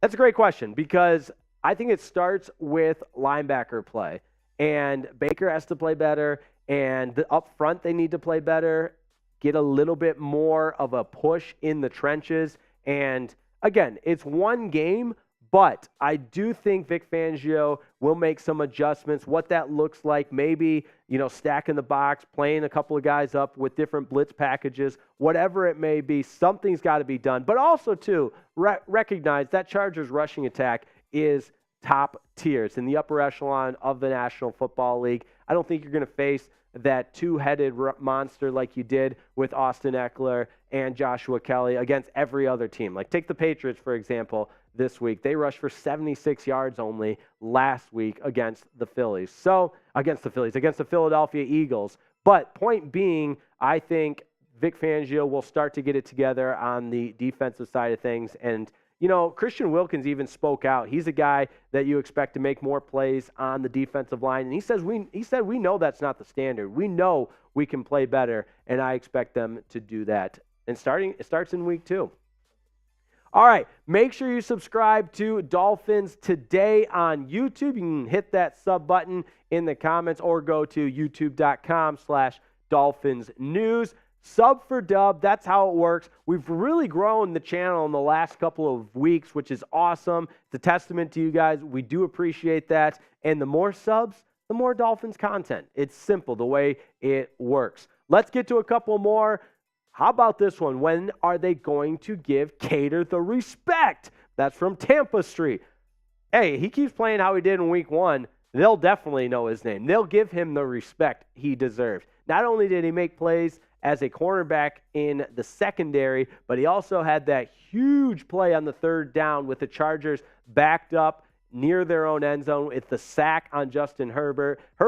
That's a great question because I think it starts with linebacker play. And Baker has to play better. And up front, they need to play better. Get a little bit more of a push in the trenches. And again, it's one game, but I do think Vic Fangio will make some adjustments. What that looks like, maybe, stacking the box, playing a couple of guys up with different blitz packages, whatever it may be, something's got to be done. But also, too, recognize that Chargers rushing attack is top tiers in the upper echelon of the National Football League. I don't think you're going to face that two-headed monster like you did with Austin Eckler and Joshua Kelly against every other team. Like, take the Patriots, for example, this week. They rushed for 76 yards only last week against the Philadelphia Eagles. But point being, I think Vic Fangio will start to get it together on the defensive side of things. And Christian Wilkins even spoke out. He's a guy that you expect to make more plays on the defensive line. And he said, we know that's not the standard. We know we can play better, and I expect them to do that. And it starts in week 2. All right, make sure you subscribe to Dolphins Today on YouTube. You can hit that sub button in the comments or go to youtube.com/DolphinsNews. Sub for dub, that's how it works. We've really grown the channel in the last couple of weeks, which is awesome. It's a testament to you guys. We do appreciate that. And the more subs, the more Dolphins content. It's simple the way it works. Let's get to a couple more. How about this one? When are they going to give Kader the respect? That's from Tampa Street. Hey, he keeps playing how he did in week 1. They'll definitely know his name. They'll give him the respect he deserves. Not only did he make plays as a cornerback in the secondary, but he also had that huge play on the third down with the Chargers backed up near their own end zone with the sack on Justin Herbert. It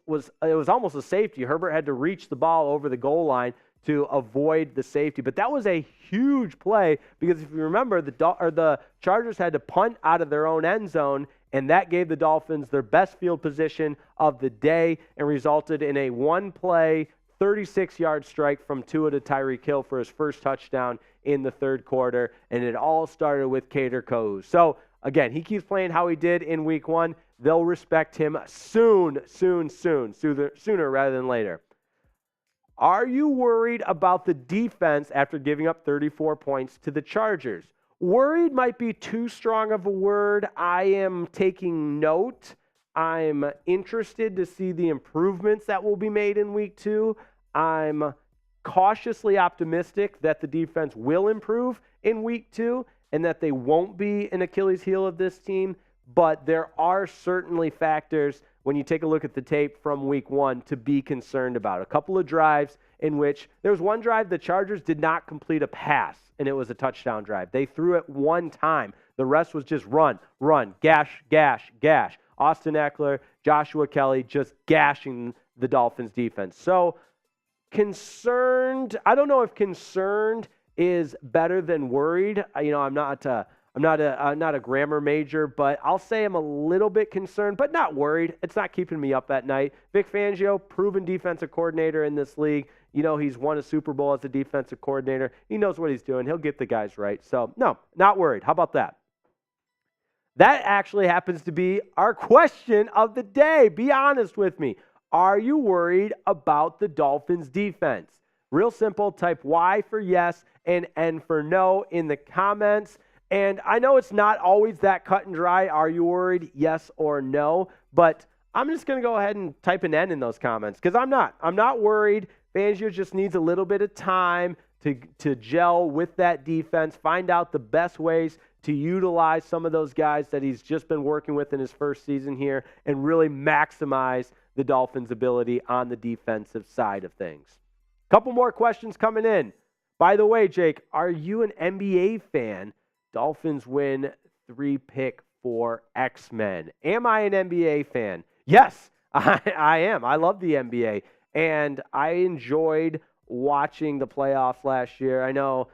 was almost a safety. Herbert had to reach the ball over the goal line to avoid the safety. But that was a huge play because if you remember, the Chargers had to punt out of their own end zone, and that gave the Dolphins their best field position of the day and resulted in a one-play, 36-yard strike from Tua to Tyreek Hill for his first touchdown in the third quarter, and it all started with Kader. So, again, he keeps playing how he did in week one. They'll respect him sooner rather than later. Are you worried about the defense after giving up 34 points to the Chargers? Worried might be too strong of a word. I am taking note. I'm interested to see the improvements that will be made in week 2. I'm cautiously optimistic that the defense will improve in week 2 and that they won't be an Achilles heel of this team. But there are certainly factors when you take a look at the tape from week 1 to be concerned about. A couple of drives in which there was one drive the Chargers did not complete a pass, and it was a touchdown drive. They threw it one time. The rest was just run, gash. Austin Eckler, Joshua Kelly just gashing the Dolphins defense. So concerned, I don't know if concerned is better than worried. I'm not a grammar major, but I'll say I'm a little bit concerned, but not worried. It's not keeping me up at night. Vic Fangio, proven defensive coordinator in this league. He's won a Super Bowl as a defensive coordinator. He knows what he's doing. He'll get the guys right. So, no, not worried. How about that? That actually happens to be our question of the day. Be honest with me. Are you worried about the Dolphins defense? Real simple. Type Y for yes and N for no in the comments. And I know it's not always that cut and dry. Are you worried? Yes or no. But I'm just going to go ahead and type an N in those comments because I'm not. I'm not worried. Fangio just needs a little bit of time to gel with that defense, find out the best ways to utilize some of those guys that he's just been working with in his first season here and really maximize the Dolphins' ability on the defensive side of things. Couple more questions coming in. By the way, Jake, are you an NBA fan? Dolphins win 3-pick for X-Men. Am I an NBA fan? Yes, I am. I love the NBA, and I enjoyed watching the playoffs last year. I know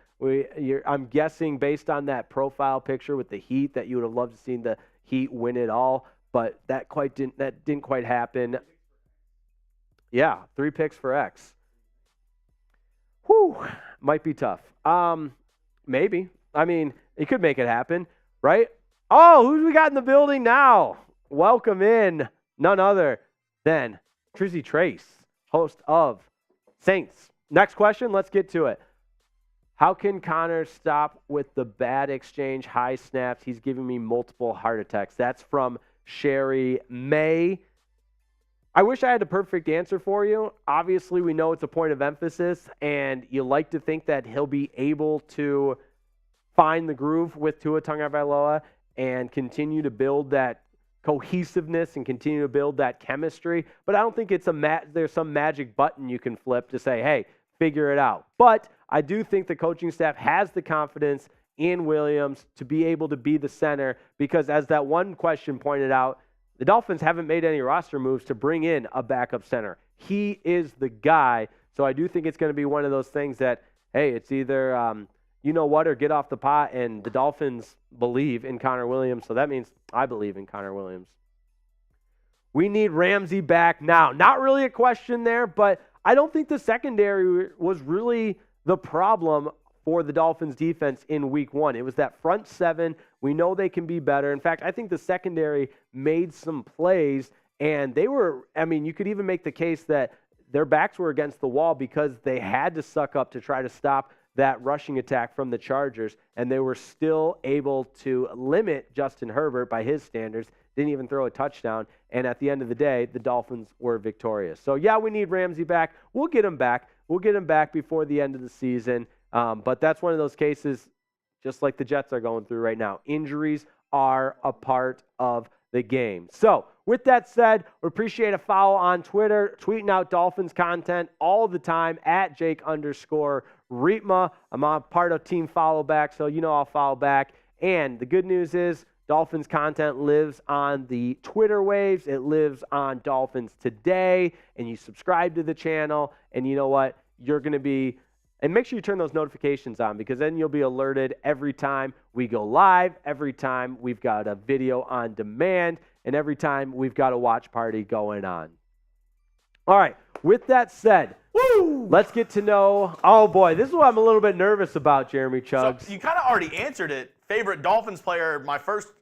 I'm guessing based on that profile picture with the Heat that you would have loved to see the Heat win it all, but that didn't quite happen. Yeah, 3 picks for X. Whew, might be tough. Maybe. I mean, it could make it happen, right? Oh, who do we got in the building now? Welcome in none other than Trizzy Trace, host of Saints. Next question, let's get to it. How can Connor stop with the bad exchange, high snaps? He's giving me multiple heart attacks. That's from Sherry May. I wish I had a perfect answer for you. Obviously, we know it's a point of emphasis, and you like to think that he'll be able to find the groove with Tua Tagovailoa and continue to build that cohesiveness and continue to build that chemistry. But I don't think it's there's some magic button you can flip to say, hey, figure it out. But I do think the coaching staff has the confidence in Williams to be able to be the center because, as that one question pointed out, the Dolphins haven't made any roster moves to bring in a backup center. He is the guy. So I do think it's going to be one of those things that, hey, it's either you know what or get off the pot, and the Dolphins believe in Connor Williams. So that means I believe in Connor Williams. We need Ramsey back now. Not really a question there, but I don't think the secondary was really the problem for the Dolphins defense in week 1. It was that front 7. We know they can be better. In fact, I think the secondary made some plays, and you could even make the case that their backs were against the wall because they had to suck up to try to stop that rushing attack from the Chargers, and they were still able to limit Justin Herbert by his standards. Didn't even throw a touchdown, and at the end of the day, the Dolphins were victorious. So, yeah, we need Ramsey back. We'll get him back. We'll get him back before the end of the season, but that's one of those cases, just like the Jets are going through right now. Injuries are a part of the game. So, with that said, we appreciate a follow on Twitter, tweeting out Dolphins content all the time at Jake_Riepma. I'm a part of Team Follow Back, so you know I'll follow back. And the good news is Dolphins content lives on the Twitter waves. It lives on Dolphins Today, and you subscribe to the channel, and you know what? You're going to be, and make sure you turn those notifications on, because then you'll be alerted every time we go live, every time we've got a video on demand, and every time we've got a watch party going on. All right, with that said, let's get to know, oh boy, this is what I'm a little bit nervous about, Jeremy Chuggs. So you kind of already answered it. Favorite Dolphins player, my first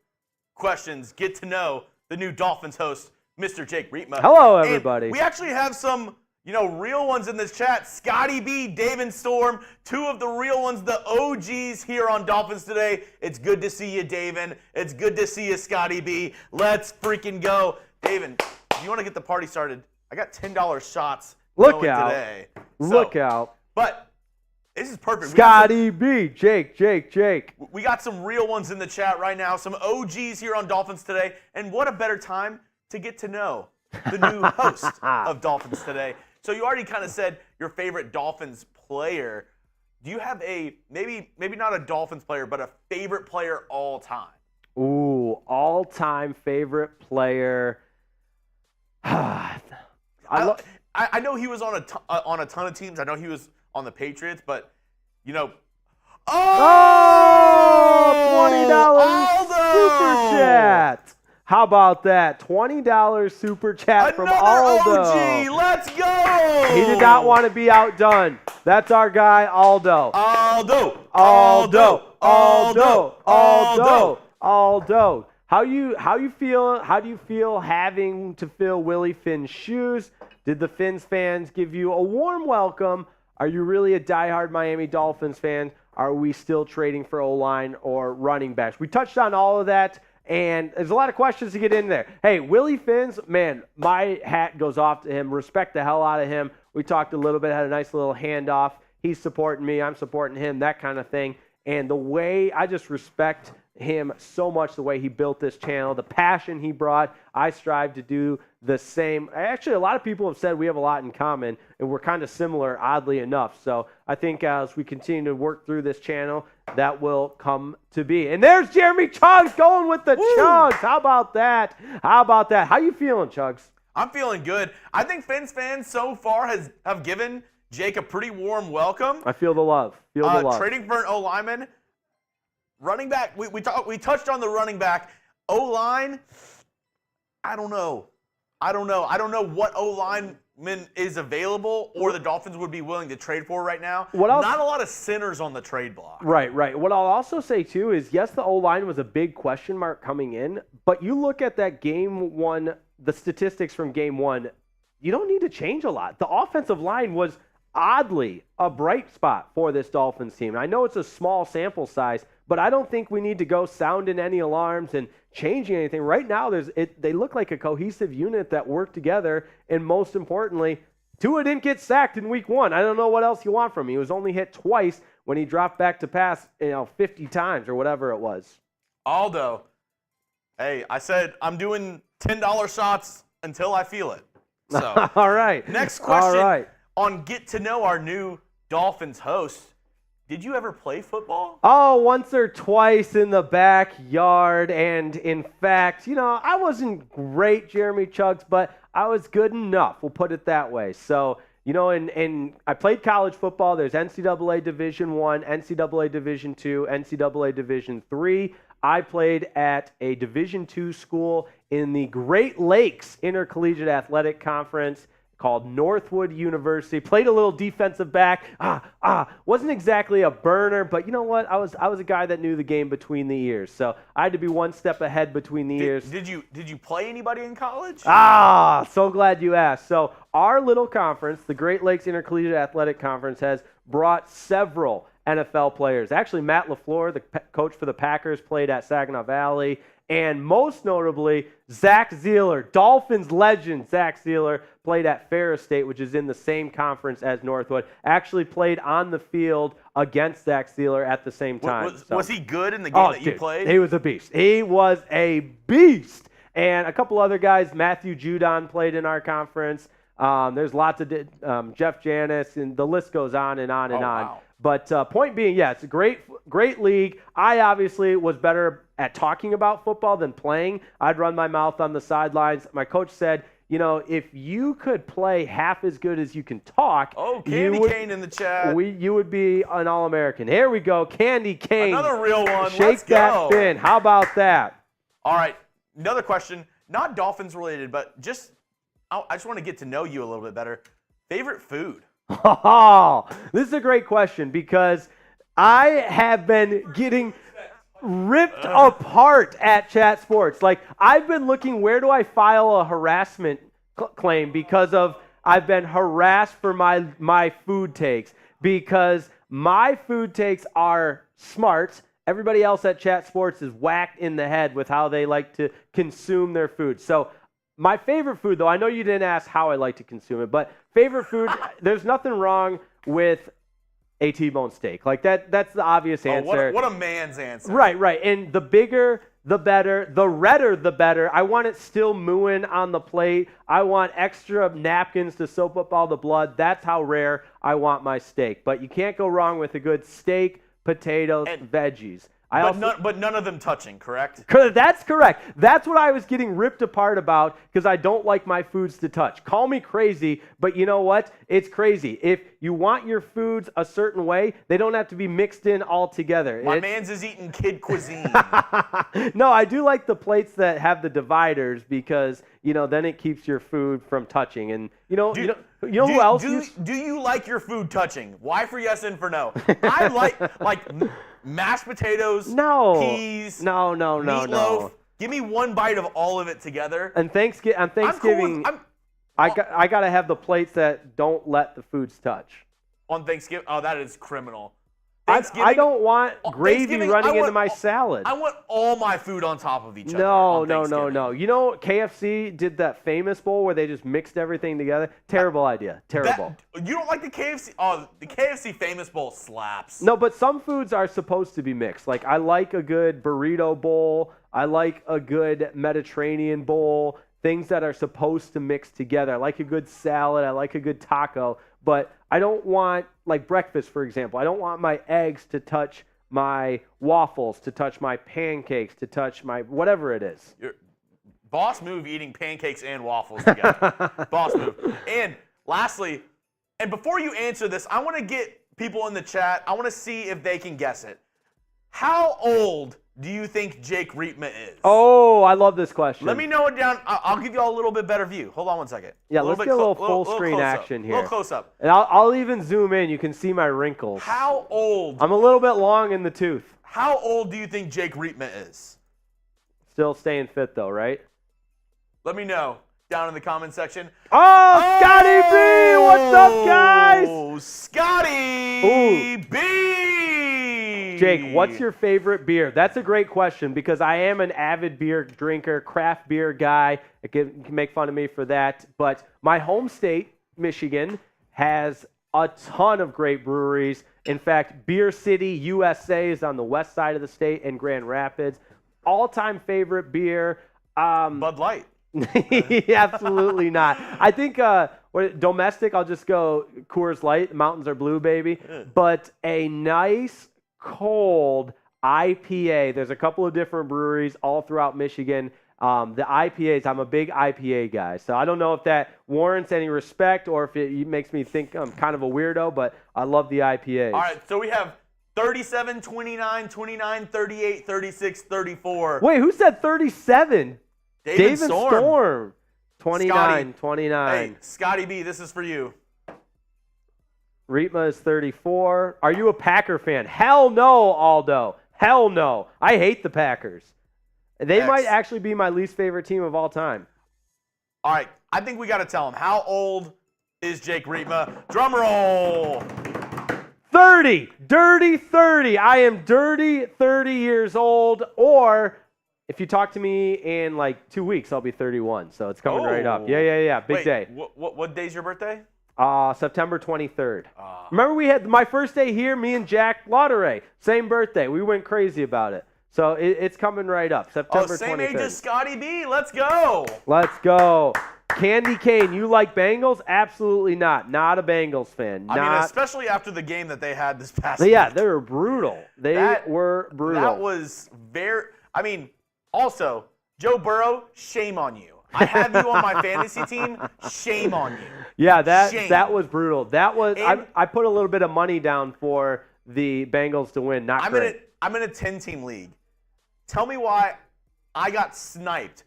questions, get to know the new Dolphins host, Mr. Jake Riepma. Hello, everybody. And we actually have some, real ones in this chat. Scotty B, Dave and Storm, two of the real ones, the OGs here on Dolphins Today. It's good to see you, David. It's good to see you, Scotty B. Let's freaking go. David, if you want to get the party started, I got $10 shots Look out. today. Look out. But this is perfect. Scotty B, Jake. We got some real ones in the chat right now, some OGs here on Dolphins Today, and what a better time to get to know the new host of Dolphins Today. So you already kind of said your favorite Dolphins player. Do you have a, maybe not a Dolphins player, but a favorite player all time? Ooh, all-time favorite player. I know he was on a ton of teams. I know he was on the Patriots, but $20 super chat. How about that? $20 super chat from Aldo. OG, let's go! He did not want to be outdone. That's our guy, Aldo. Aldo. How you feel? How do you feel having to fill Willie Finn's shoes? Did the Finns fans give you a warm welcome? Are you really a diehard Miami Dolphins fan? Are we still trading for O-line or running backs? We touched on all of that, and there's a lot of questions to get in there. Hey, Willie Finns, man, my hat goes off to him. Respect the hell out of him. We talked a little bit, had a nice little handoff. He's supporting me, I'm supporting him, that kind of thing. And the way I just respect him so much, the way he built this channel, the passion he brought. I strive to do the same. Actually, a lot of people have said we have a lot in common, and we're kind of similar, oddly enough. So I think as we continue to work through this channel, that will come to be. And there's Jeremy Chuggs going with the Chuggs. How about that? How you feeling, Chuggs? I'm feeling good. I think Fins fans so far have given Jake a pretty warm welcome. I feel the love. Trading for an O-lineman. Running back, we touched on the running back. O-line, I don't know. I don't know what O-lineman is available or the Dolphins would be willing to trade for right now. Not a lot of centers on the trade block. Right. What I'll also say, too, is yes, the O-line was a big question mark coming in, but you look at that game one, the statistics from game one, you don't need to change a lot. The offensive line was oddly a bright spot for this Dolphins team. I know it's a small sample size, but I don't think we need to go sounding any alarms and changing anything. Right now, they look like a cohesive unit that work together, and most importantly, Tua didn't get sacked in week one. I don't know what else you want from him. He was only hit twice when he dropped back to pass, 50 times or whatever it was. Aldo, hey, I said I'm doing $10 shots until I feel it. So, all right. Next question. All right. On Get to Know our new Dolphins host, did you ever play football? Oh, once or twice in the backyard. And in fact, I wasn't great, Jeremy Chuggs, but I was good enough. We'll put it that way. So, and I played college football. There's NCAA Division I, NCAA Division II, NCAA Division III. I played at a Division II school in the Great Lakes Intercollegiate Athletic Conference called Northwood University. Played a little defensive back. Wasn't exactly a burner, but you know what? I was a guy that knew the game between the ears. So I had to be one step ahead between the ears. Did you play anybody in college? So glad you asked. So our little conference, the Great Lakes Intercollegiate Athletic Conference, has brought several NFL players. Actually, Matt LaFleur, the coach for the Packers, played at Saginaw Valley. And most notably, Zach Zeeler, Dolphins legend Zach Zeeler, played at Ferris State, which is in the same conference as Northwood. Actually played on the field against Zach Zeeler at the same time. Was he good in the game that you played? He was a beast. He was a beast. And a couple other guys, Matthew Judon played in our conference. There's lots of Jeff Janis, and the list goes on and on and on. Wow. But point being, yeah, it's a great league. I obviously was better at talking about football than playing. I'd run my mouth on the sidelines. My coach said, you know, if you could play half as good as you can talk, Candy Cane in the chat. You would be an All-American. Here we go, Candy Cane. Another real one. Shake Let's that go. fin. How about that? All right, another question, not Dolphins related, but I just want to get to know you a little bit better. Favorite food? Oh, this is a great question because I have been getting ripped apart at Chat Sports. Like, I've been looking, where do I file a harassment claim because of I've been harassed for my food takes, because my food takes are smart. Everybody else at Chat Sports is whacked in the head with how they like to consume their food. So my favorite food, though, I know you didn't ask how I like to consume it, but favorite food, there's nothing wrong with a T-bone steak. Like, that's the obvious answer. What a man's answer. Right. And the bigger, the better. The redder, the better. I want it still mooing on the plate. I want extra napkins to soak up all the blood. That's how rare I want my steak. But you can't go wrong with a good steak, potatoes, veggies. But none of them touching, correct? That's correct. That's what I was getting ripped apart about because I don't like my foods to touch. Call me crazy, but you know what? It's crazy. If you want your foods a certain way, they don't have to be mixed in all together. My man's is eating kid cuisine. No, I do like the plates that have the dividers because, you know, then it keeps your food from touching. And, you know who else? Do you like your food touching? Why for yes and for no? I like mashed potatoes, peas, meatloaf. Give me one bite of all of it together. And Thanksgiving, I got to have the plates that don't let the foods touch. On Thanksgiving? Oh, that is criminal. I don't want gravy running into my salad. I want all my food on top of each other. No. You know, KFC did that famous bowl where they just mixed everything together? Terrible idea. Terrible. You don't like the KFC? Oh, the KFC famous bowl slaps. No, but some foods are supposed to be mixed. Like, I like a good burrito bowl. I like a good Mediterranean bowl. Things that are supposed to mix together. I like a good salad. I like a good taco. But I don't want, like breakfast, for example, I don't want my eggs to touch my waffles, to touch my pancakes, to touch my whatever it is. Boss move eating pancakes and waffles together. Boss move. And lastly, and before you answer this, I want to get people in the chat, I want to see if they can guess it. How old do you think Jake Riepma is? Oh, I love this question. Let me know it down. I'll give you all a little bit better view. Hold on one second. Yeah, let's get a little full screen action here. A little close up. And I'll even zoom in. You can see my wrinkles. How old? I'm a little bit long in the tooth. How old do you think Jake Riepma is? Still staying fit, though, right? Let me know down in the comment section. Oh, Scotty B! What's up, guys? Oh, Scotty B! Jake, what's your favorite beer? That's a great question because I am an avid beer drinker, craft beer guy. You can make fun of me for that. But my home state, Michigan, has a ton of great breweries. In fact, Beer City, USA is on the west side of the state in Grand Rapids. All-time favorite beer. Bud Light. Absolutely not. I think domestic, I'll just go Coors Light. The mountains are blue, baby. But a nice, cold IPA. There's a couple of different breweries all throughout Michigan. The IPAs, I'm a big IPA guy. So I don't know if that warrants any respect or if it makes me think I'm kind of a weirdo, but I love the IPAs. All right, so we have 37, 29, 29, 38, 36, 34. Wait, who said 37? David Storm. 29, 29. Hey, Scotty B, this is for you. Riepma is 34. Are you a Packer fan? Hell no, Aldo. Hell no. I hate the Packers. They might actually be my least favorite team of all time. All right, I think we got to tell him. How old is Jake Riepma? Drum roll. 30. Dirty 30. I am dirty 30 years old, or if you talk to me in like 2 weeks, I'll be 31. So it's coming right up. Yeah. Big day. What day's your birthday? September 23rd. Remember we had my first day here, me and Jack Lauderay. Same birthday. We went crazy about it. So it's coming right up, September 25th. Same age as Scotty B. Let's go. Let's go. Candy Cane, you like Bengals? Absolutely not. Not a Bengals fan. I mean, especially after the game that they had this past week. Yeah, week. they were brutal. They were brutal. That was very – I mean, also, Joe Burrow, shame on you. I have you on my fantasy team. Shame on you. Yeah, that was brutal. That was I put a little bit of money down for the Bengals to win. Not great. I'm in a 10-team league. Tell me why I got sniped.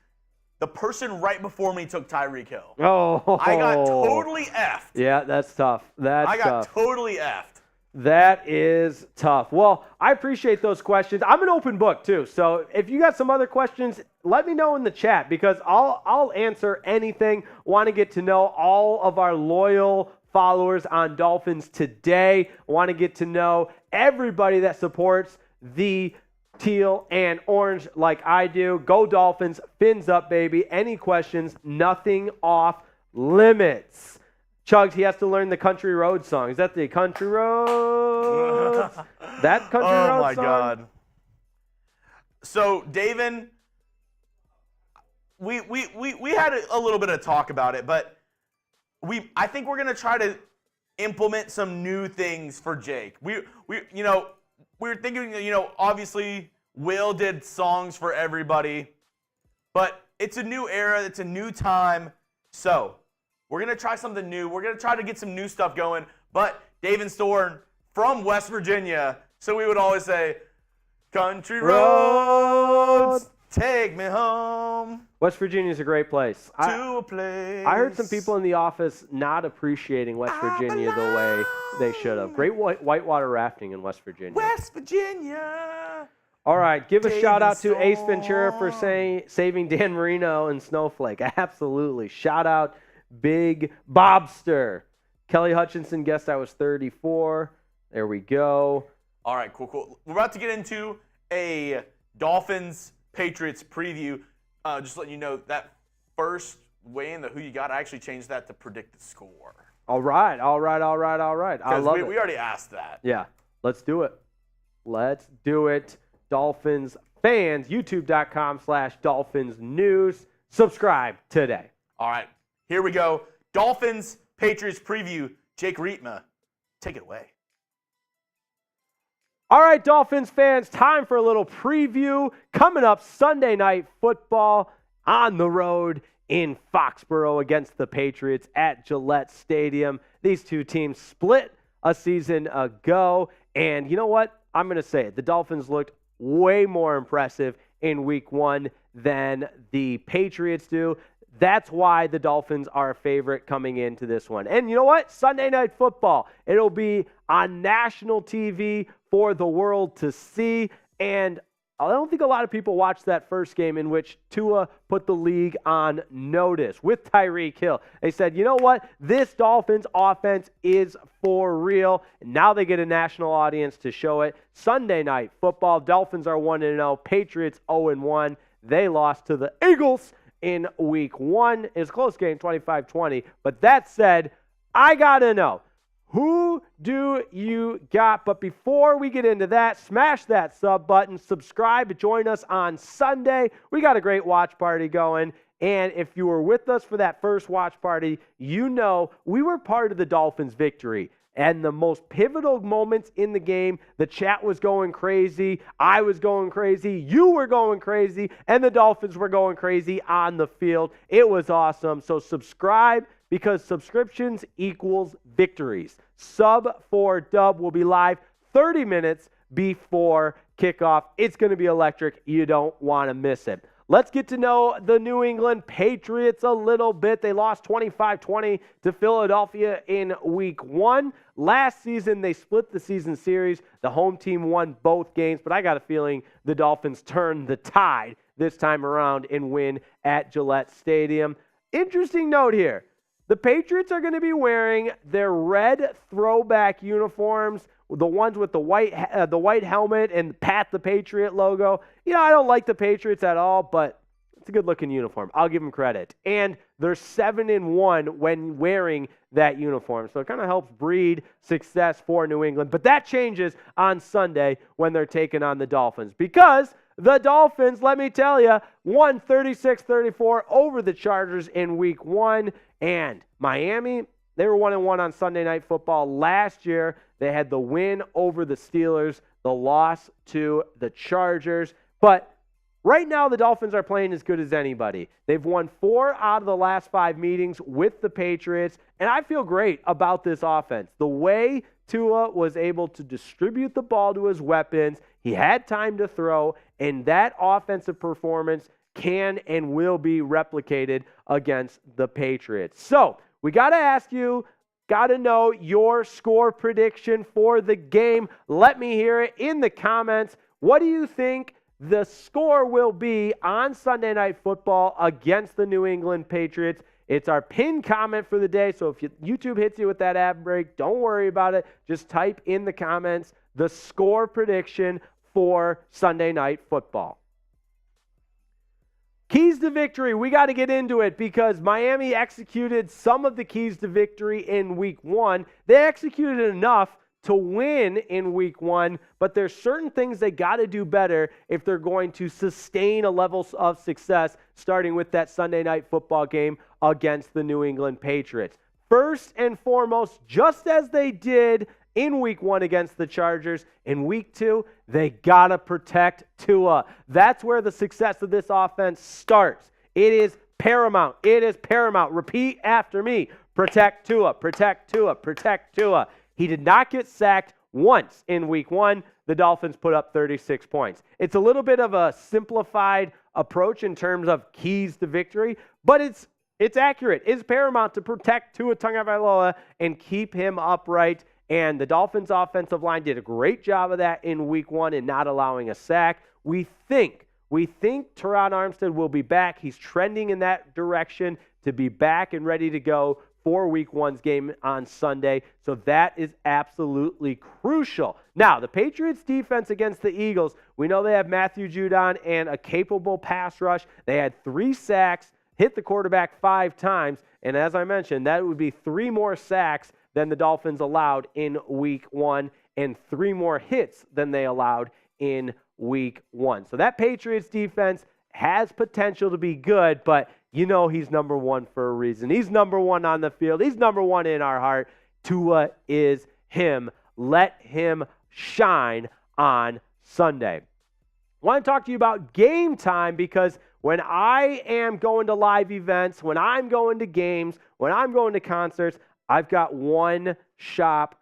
The person right before me took Tyreek Hill. Oh. I got totally effed. Yeah, that's tough. I got totally effed. That is tough. Well, I appreciate those questions. I'm an open book too. So if you got some other questions, let me know in the chat because I'll answer anything. Want to get to know all of our loyal followers on Dolphins today. Want to get to know everybody that supports the teal and orange like I do. Go Dolphins. Fins up, baby. Any questions? Nothing off limits. Chugs, he has to learn the Country Road song. Is that the Country Road? That Country Road song? Oh, my God. So, David, we had a little bit of talk about it, but I think we're going to try to implement some new things for Jake. We were thinking, obviously Will did songs for everybody, but it's a new era. It's a new time. So we're going to try something new. We're going to try to get some new stuff going. But David Storn from West Virginia, so we would always say, country roads, take me home. West Virginia is a great place. To a place. I heard some people in the office not appreciating West Virginia the way they should have. Great whitewater rafting in West Virginia. West Virginia. All right, give a shout out to Ace Ventura for saving Dan Marino and Snowflake. Absolutely. Shout out Big Bobster. Kelly Hutchinson guessed I was 34. There we go. All right, cool. We're about to get into a Dolphins Patriots preview. Just letting you know that first weigh-in, the who you got, I actually changed that to predict the score. All right. I love it. We already asked that. Yeah, let's do it. Dolphins fans, youtube.com/Dolphins News. Subscribe today. All right, here we go. Dolphins Patriots preview. Jake Riepma, take it away. All right, Dolphins fans, time for a little preview. Coming up Sunday Night Football on the road in Foxborough against the Patriots at Gillette Stadium. These two teams split a season ago, and you know what? I'm going to say it. The Dolphins looked way more impressive in Week 1 than the Patriots do. That's why the Dolphins are a favorite coming into this one. And you know what? Sunday Night Football. It'll be on national TV for the world to see. And I don't think a lot of people watched that first game in which Tua put the league on notice with Tyreek Hill. They said, you know what? This Dolphins offense is for real. And now they get a national audience to show it. Sunday Night Football. Dolphins are 1-0. Patriots 0-1. They lost to the Eagles in Week 1. It was a close game, 25-20. But that said, I got to know, who do you got? But before we get into that, smash that sub button, subscribe, join us on Sunday. We got a great watch party going. And if you were with us for that first watch party, you know we were part of the Dolphins' victory. And the most pivotal moments in the game, the chat was going crazy, I was going crazy, you were going crazy, and the Dolphins were going crazy on the field. It was awesome. So subscribe, because subscriptions equals victories. Sub for Dub will be live 30 minutes before kickoff. It's going to be electric. You don't want to miss it. Let's get to know the New England Patriots a little bit. They lost 25-20 to Philadelphia in Week 1. Last season, they split the season series. The home team won both games, but I got a feeling the Dolphins turned the tide this time around and win at Gillette Stadium. Interesting note here. The Patriots are going to be wearing their red throwback uniforms, the ones with the white helmet and Pat the Patriot logo. You know, I don't like the Patriots at all, but it's a good-looking uniform. I'll give them credit. And they're 7-1 when wearing that uniform, so it kind of helps breed success for New England. But that changes on Sunday when they're taking on the Dolphins, because The Dolphins, let me tell you, won 36-34 over the Chargers in week 1. And Miami, they were 1-1 on Sunday Night Football last year. They had the win over the Steelers, the loss to the Chargers. But right now, the Dolphins are playing as good as anybody. They've won 4 out of the last 5 meetings with the Patriots, and I feel great about this offense. The way Tua was able to distribute the ball to his weapons, he had time to throw, and that offensive performance can and will be replicated against the Patriots. So, we got to ask you, got to know your score prediction for the game. Let me hear it in the comments. What do you think the score will be on Sunday Night Football against the New England Patriots? It's our pinned comment for the day, so if YouTube hits you with that ad break, don't worry about it. Just type in the comments the score prediction for Sunday Night Football. Keys to victory, we got to get into it because Miami executed some of the keys to victory in week 1. They executed enough to win in week 1, but there's certain things they got to do better if they're going to sustain a level of success, starting with that Sunday Night Football game against the New England Patriots. First and foremost, just as they did in week 1 against the Chargers, in week 2, they got to protect Tua. That's where the success of this offense starts. It is paramount. It is paramount. Repeat after me. Protect Tua, protect Tua, protect Tua. He did not get sacked once in week 1. The Dolphins put up 36 points. It's a little bit of a simplified approach in terms of keys to victory, but it's accurate. It's paramount to protect Tua Tagovailoa and keep him upright. And the Dolphins' offensive line did a great job of that in week 1 in not allowing a sack. We think Terron Armstead will be back. He's trending in that direction to be back and ready to go for week 1's game on Sunday. So that is absolutely crucial. Now, the Patriots defense against the Eagles, we know they have Matthew Judon and a capable pass rush. They had 3 sacks, hit the quarterback 5 times. And as I mentioned, that would be 3 more sacks than the Dolphins allowed in week 1 and 3 more hits than they allowed in week 1. So that Patriots defense has potential to be good, but you know he's number 1 for a reason. He's number 1 on the field. He's number 1 in our heart. Tua is him. Let him shine on Sunday. I want to talk to you about game time because when I am going to live events, when I'm going to games, when I'm going to concerts, I've got one-stop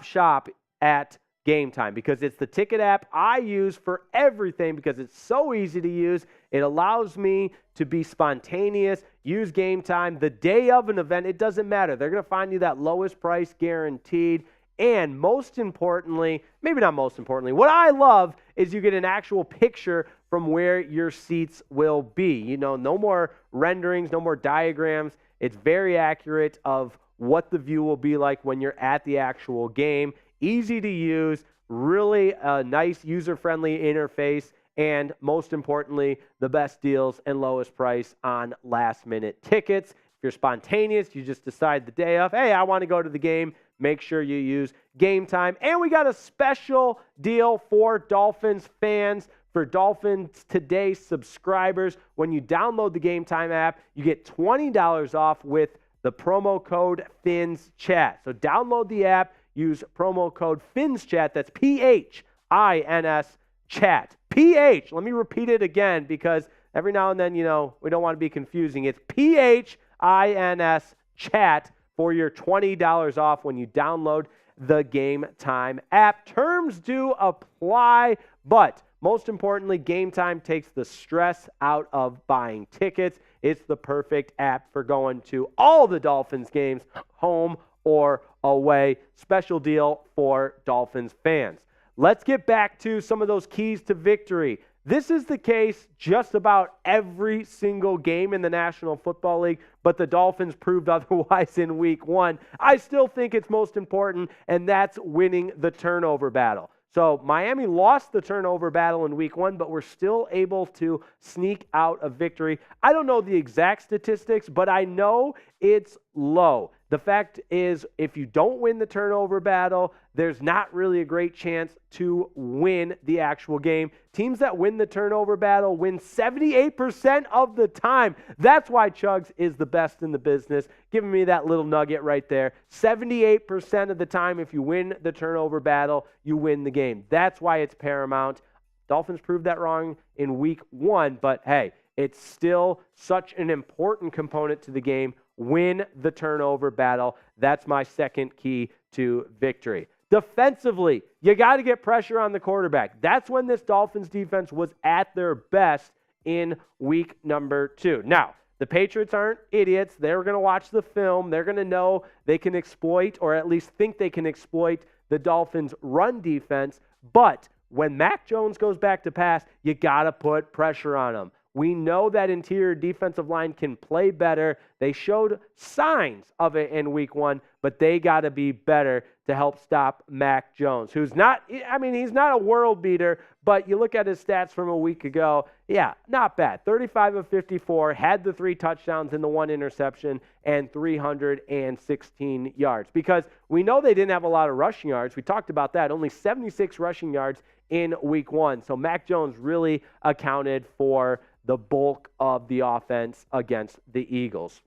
shop at Game Time because it's the ticket app I use for everything because it's so easy to use. It allows me to be spontaneous, use Game Time the day of an event. It doesn't matter. They're going to find you that lowest price guaranteed. And most importantly, maybe not most importantly, what I love is you get an actual picture from where your seats will be. You know, no more renderings, no more diagrams. It's very accurate of what the view will be like when you're at the actual game. Easy to use, really a nice user-friendly interface, and most importantly, the best deals and lowest price on last-minute tickets. If you're spontaneous, you just decide the day of, hey, I want to go to the game, make sure you use Game Time. And we got a special deal for Dolphins fans. For Dolphins Today subscribers, when you download the Game Time app, you get $20 off with the promo code FINSCHAT. So download the app, use promo code FINSCHAT. That's PHINS chat. PH. Let me repeat it again because every now and then, you know, we don't want to be confusing. It's PHINS chat for your $20 off when you download the Game Time app. Terms do apply, but most importantly, Game Time takes the stress out of buying tickets. It's the perfect app for going to all the Dolphins games, home or away. Special deal for Dolphins fans. Let's get back to some of those keys to victory. This is the case just about every single game in the National Football League, but the Dolphins proved otherwise in week 1. I still think it's most important, and that's winning the turnover battle. So Miami lost the turnover battle in week 1, but we're still able to sneak out a victory. I don't know the exact statistics, but I know it's low. The fact is, if you don't win the turnover battle, there's not really a great chance to win the actual game. Teams that win the turnover battle win 78% of the time. That's why Chugs is the best in the business. Giving me that little nugget right there. 78% of the time, if you win the turnover battle, you win the game. That's why it's paramount. Dolphins proved that wrong in week 1, but hey, it's still such an important component to the game. Win the turnover battle. That's my second key to victory. Defensively, you got to get pressure on the quarterback. That's when this Dolphins defense was at their best in week number 2. Now, the Patriots aren't idiots. They're going to watch the film. They're going to know they can exploit, or at least think they can exploit, the Dolphins' run defense. But when Mac Jones goes back to pass, you got to put pressure on him. We know that interior defensive line can play better. They showed signs of it in week 1, but they got to be better to help stop Mac Jones, who's not, he's not a world beater, but you look at his stats from a week ago, yeah, not bad. 35 of 54, had the 3 touchdowns and the 1 interception, and 316 yards. Because we know they didn't have a lot of rushing yards. We talked about that. Only 76 rushing yards in week 1. So Mac Jones really accounted for the bulk of the offense against the Eagles.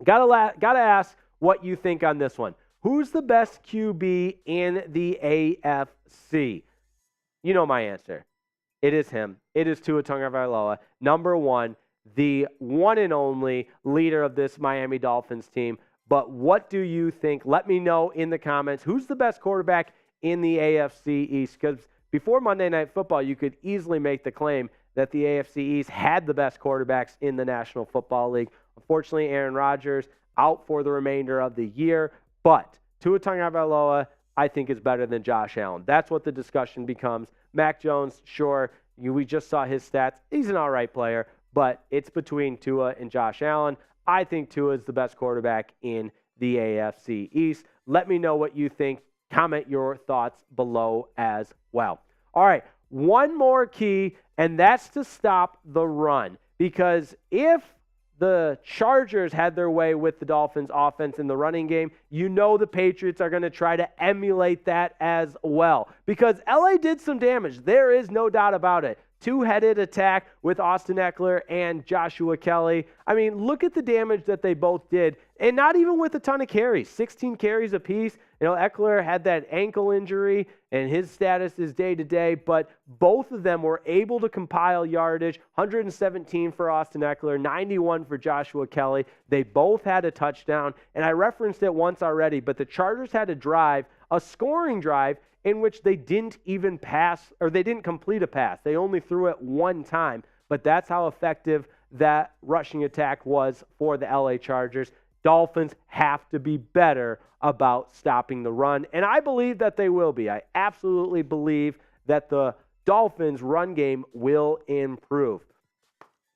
Gotta ask what you think on this one. Who's the best QB in the AFC? You know my answer. It is him. It is Tua Tagovailoa, number 1, the one and only leader of this Miami Dolphins team. But what do you think? Let me know in the comments. Who's the best quarterback in the AFC East? Because before Monday Night Football, you could easily make the claim that the AFC East had the best quarterbacks in the National Football League. Unfortunately, Aaron Rodgers out for the remainder of the year. But Tua Tagovailoa, I think, is better than Josh Allen. That's what the discussion becomes. Mac Jones, sure, we just saw his stats. He's an all right player, but it's between Tua and Josh Allen. I think Tua is the best quarterback in the AFC East. Let me know what you think. Comment your thoughts below as well. All right, one more key, and that's to stop the run. Because if the Chargers had their way with the Dolphins offense in the running game, you know the Patriots are going to try to emulate that as well. Because LA did some damage. There is no doubt about it. Two-headed attack with Austin Eckler and Joshua Kelly. I mean, look at the damage that they both did, and not even with a ton of carries. 16 carries apiece. You know, Eckler had that ankle injury, and his status is day-to-day, but both of them were able to compile yardage. 117 for Austin Eckler, 91 for Joshua Kelly. They both had a touchdown, and I referenced it once already, but the Chargers had a drive, a scoring drive, in which they didn't even pass, or they didn't complete a pass. They only threw it one time, but that's how effective that rushing attack was for the LA Chargers. Dolphins have to be better about stopping the run, and I believe that they will be. I absolutely believe that the Dolphins' run game will improve.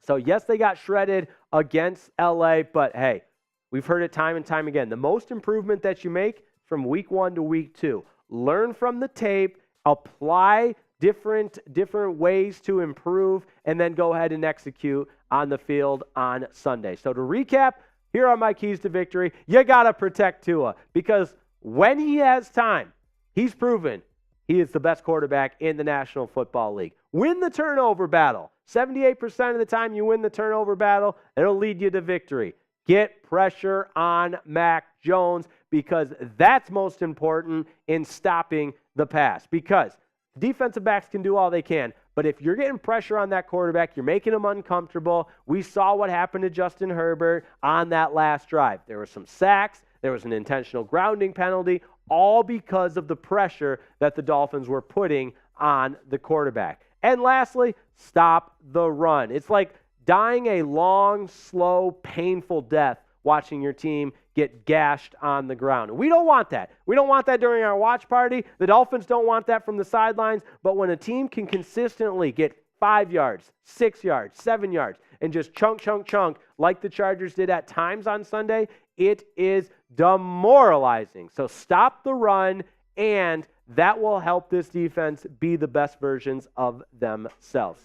So, yes, they got shredded against LA, but hey, we've heard it time and time again. The most improvement that you make from week 1 to week 2. Learn from the tape, apply different ways to improve, and then go ahead and execute on the field on Sunday. So to recap, here are my keys to victory. You got to protect Tua, because when he has time, he's proven he is the best quarterback in the National Football League. Win the turnover battle. 78% of the time you win the turnover battle, it'll lead you to victory. Get pressure on Mac Jones, because that's most important in stopping the pass. Because defensive backs can do all they can, but if you're getting pressure on that quarterback, you're making him uncomfortable. We saw what happened to Justin Herbert on that last drive. There were some sacks. There was an intentional grounding penalty, all because of the pressure that the Dolphins were putting on the quarterback. And lastly, stop the run. It's like dying a long, slow, painful death watching your team get gashed on the ground. We don't want that. We don't want that during our watch party. The Dolphins don't want that from the sidelines. But when a team can consistently get 5 yards, 6 yards, 7 yards, and just chunk, like the Chargers did at times on Sunday, it is demoralizing. So stop the run, and that will help this defense be the best versions of themselves.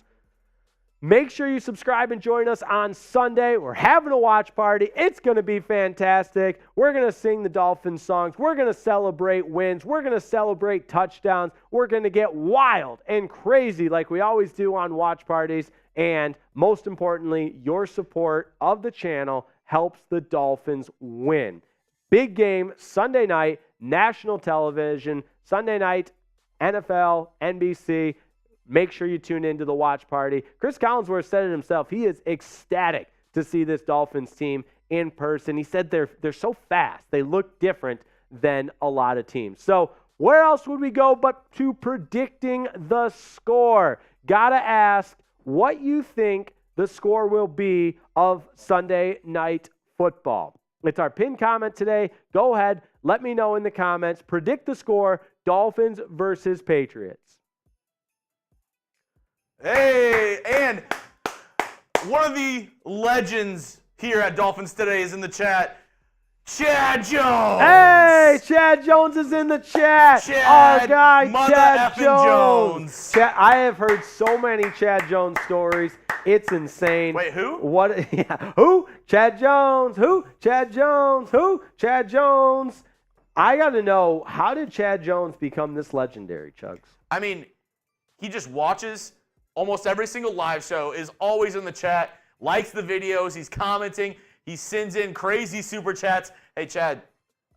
Make sure you subscribe and join us on Sunday. We're having a watch party. It's going to be fantastic. We're going to sing the Dolphins songs. We're going to celebrate wins. We're going to celebrate touchdowns. We're going to get wild and crazy like we always do on watch parties. And most importantly, your support of the channel helps the Dolphins win. Big game Sunday night, national television, Sunday night, NFL, NBC. Make sure you tune into the watch party. Chris Collinsworth said it himself. He is ecstatic to see this Dolphins team in person. He said they're so fast. They look different than a lot of teams. So where else would we go but to predicting the score? Gotta ask what you think the score will be of Sunday Night Football. It's our pinned comment today. Go ahead, let me know in the comments. Predict the score, Dolphins versus Patriots. Hey, and one of the legends here at Dolphins Today is in the chat, Chad Jones. Hey, Chad Jones is in the chat. Our guy, Mother Chad effing Jones. I have heard so many Chad Jones stories. It's insane. Wait, who? What? Yeah, who? Chad Jones. Who? Chad Jones. Who? Chad Jones. I got to know, how did Chad Jones become this legendary, Chugs? I mean, he just watches almost every single live show, is always in the chat, likes the videos, he's commenting, he sends in crazy super chats. Hey, Chad,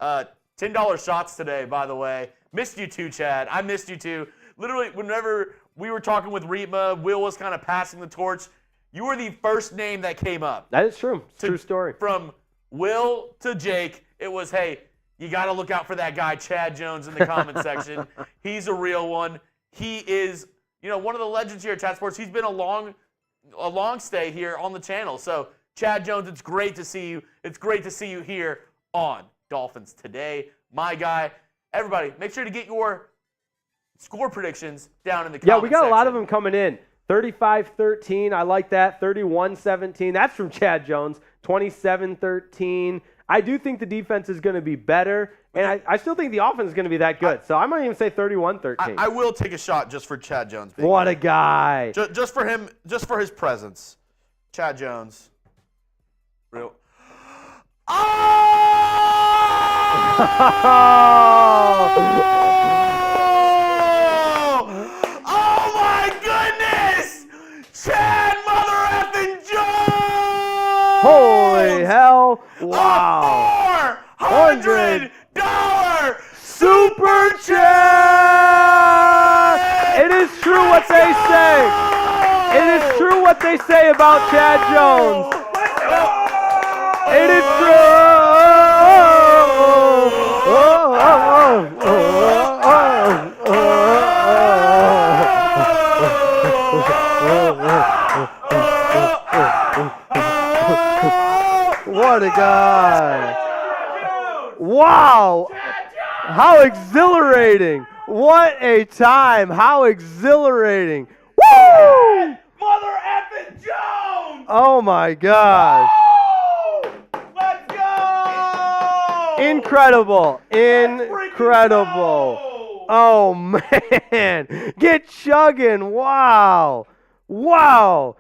$10 shots today, by the way. Missed you too, Chad. I missed you too. Literally, whenever we were talking with Riepma, Will was kind of passing the torch. You were the first name that came up. That is true. It's a true story. From Will to Jake, it was, hey, you got to look out for that guy, Chad Jones, in the comment section. He's a real one. He is, one of the legends here at Chat Sports. He's been a long stay here on the channel. So, Chad Jones, it's great to see you. It's great to see you here on Dolphins Today. My guy, everybody, make sure to get your score predictions down in the comments. Yeah, we got a lot of them coming in. 35-13, I like that. 31-17, that's from Chad Jones. 27-13. I do think the defense is going to be better, and I still think the offense is going to be that good. So I might even say 31-13. I will take a shot just for Chad Jones. What a guy. Just for him, just for his presence. Chad Jones. Real. Oh my goodness! Chad mother effing Jones! Holy hell! Wow! $400 super chat! It is true what they say. It is true what they say about Chad Jones. It is true. What a guy. Wow. How exhilarating. What a time. How exhilarating. Woo! Mother effing Jones! Oh my gosh. Let's go! Incredible. Incredible. Oh man. Get chugging. Wow. Wow.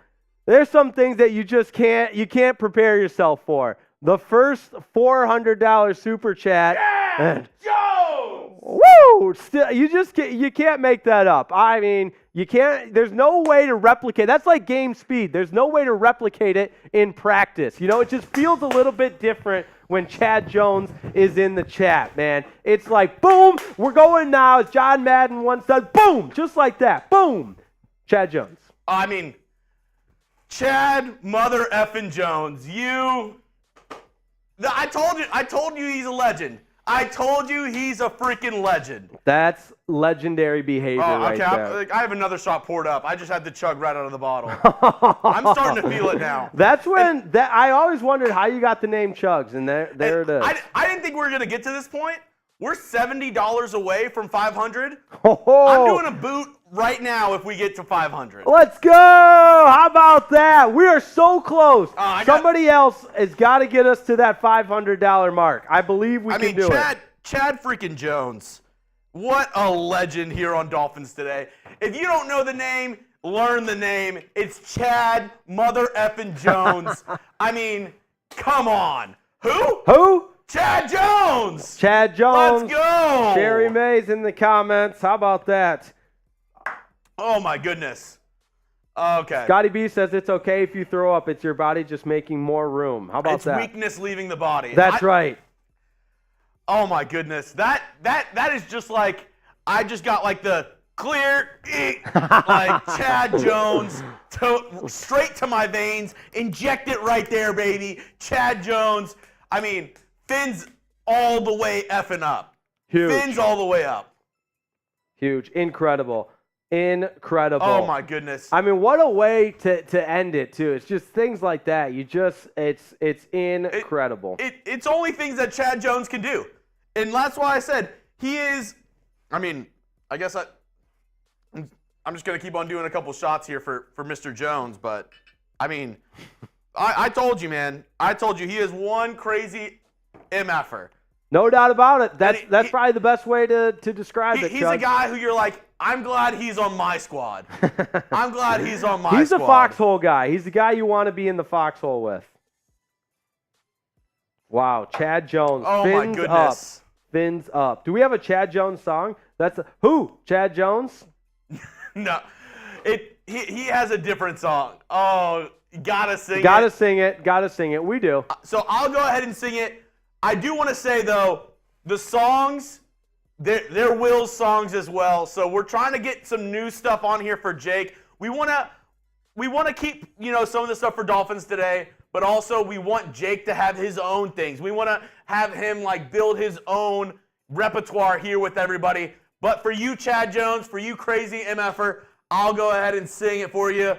There's some things that you just can't prepare yourself for. The first $400 super chat. Chad Jones! Woo! Still, you can't make that up. I mean, you can't. There's no way to replicate. That's like game speed. There's no way to replicate it in practice. It just feels a little bit different when Chad Jones is in the chat, man. It's like boom, we're going now. As John Madden once said, boom, just like that, boom. Chad Jones. I mean, Chad mother effing Jones, I told you he's a legend. I told you he's a freaking legend. That's legendary behavior right there. I have another shot poured up. I just had to chug right out of the bottle. I'm starting to feel it now. That's when I always wondered how you got the name Chugs, and there it is. I didn't think we were going to get to this point. We're $70 away from 500. Oh. I'm doing a boot right now if we get to 500. Let's go! How about that? We are so close. Somebody else has got to get us to that $500 mark. I believe we can do it. Chad freaking Jones. What a legend here on Dolphins Today. If you don't know the name, learn the name. It's Chad Mother Effin' Jones. I mean, come on. Who? Who? Chad Jones. Chad Jones. Let's go. Sherry May's in the comments. How about that? Oh, my goodness. Okay. Scotty B says it's okay if you throw up. It's your body just making more room. How about that? It's weakness leaving the body. That's right. Oh, my goodness. That is just like, I just got like the clear, like Chad Jones, straight to my veins. Inject it right there, baby. Chad Jones. I mean, fins all the way effing up. Huge. Fins all the way up. Huge. Incredible. Incredible. Oh, my goodness. I mean, what a way to end it, too. It's just things like that. It's incredible. It's only things that Chad Jones can do. And that's why I said he is, I mean, I guess I'm just going to keep on doing a couple shots here for Mr. Jones. But, I mean, I told you, man. I told you he is one crazy MFer. No doubt about it. That's probably the best way to describe it, He's Chuck. a guy who you're like, I'm glad he's on my squad. I'm glad he's on my He's squad. a foxhole guy. He's the guy you want to be in the foxhole with. Wow, Chad Jones. Oh, fins my goodness. Up. Fins up. Do we have a Chad Jones song? Who? Chad Jones? No. He has a different song. Oh, gotta sing it. Gotta sing it. Gotta sing it. We do. So I'll go ahead and sing it. I do want to say, though, the songs, they're Will's songs as well. So we're trying to get some new stuff on here for Jake. We want to keep, some of the stuff for Dolphins today, but also we want Jake to have his own things. We want to have him build his own repertoire here with everybody. But for you, Chad Jones, for you crazy MFer, I'll go ahead and sing it for you.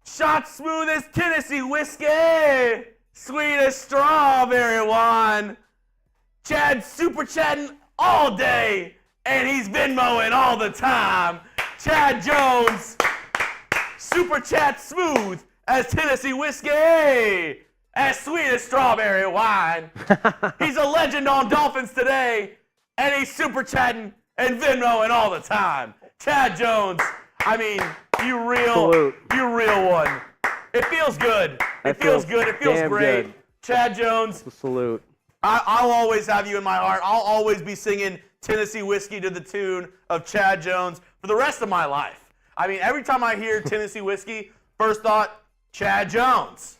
Shot smooth as Tennessee whiskey, sweet as strawberry wine. Chad super chatting all day, and he's Venmoing all the time. Chad Jones, super chat smooth as Tennessee whiskey, as sweet as strawberry wine. He's a legend on Dolphins today, and he's super chatting and Venmoing all the time. Chad Jones, I mean, you real one. It feels good. It feels good. It feels great. Good. Chad Jones, Salute. I'll always have you in my heart. I'll always be singing Tennessee Whiskey to the tune of Chad Jones for the rest of my life. I mean, every time I hear Tennessee Whiskey, first thought, Chad Jones.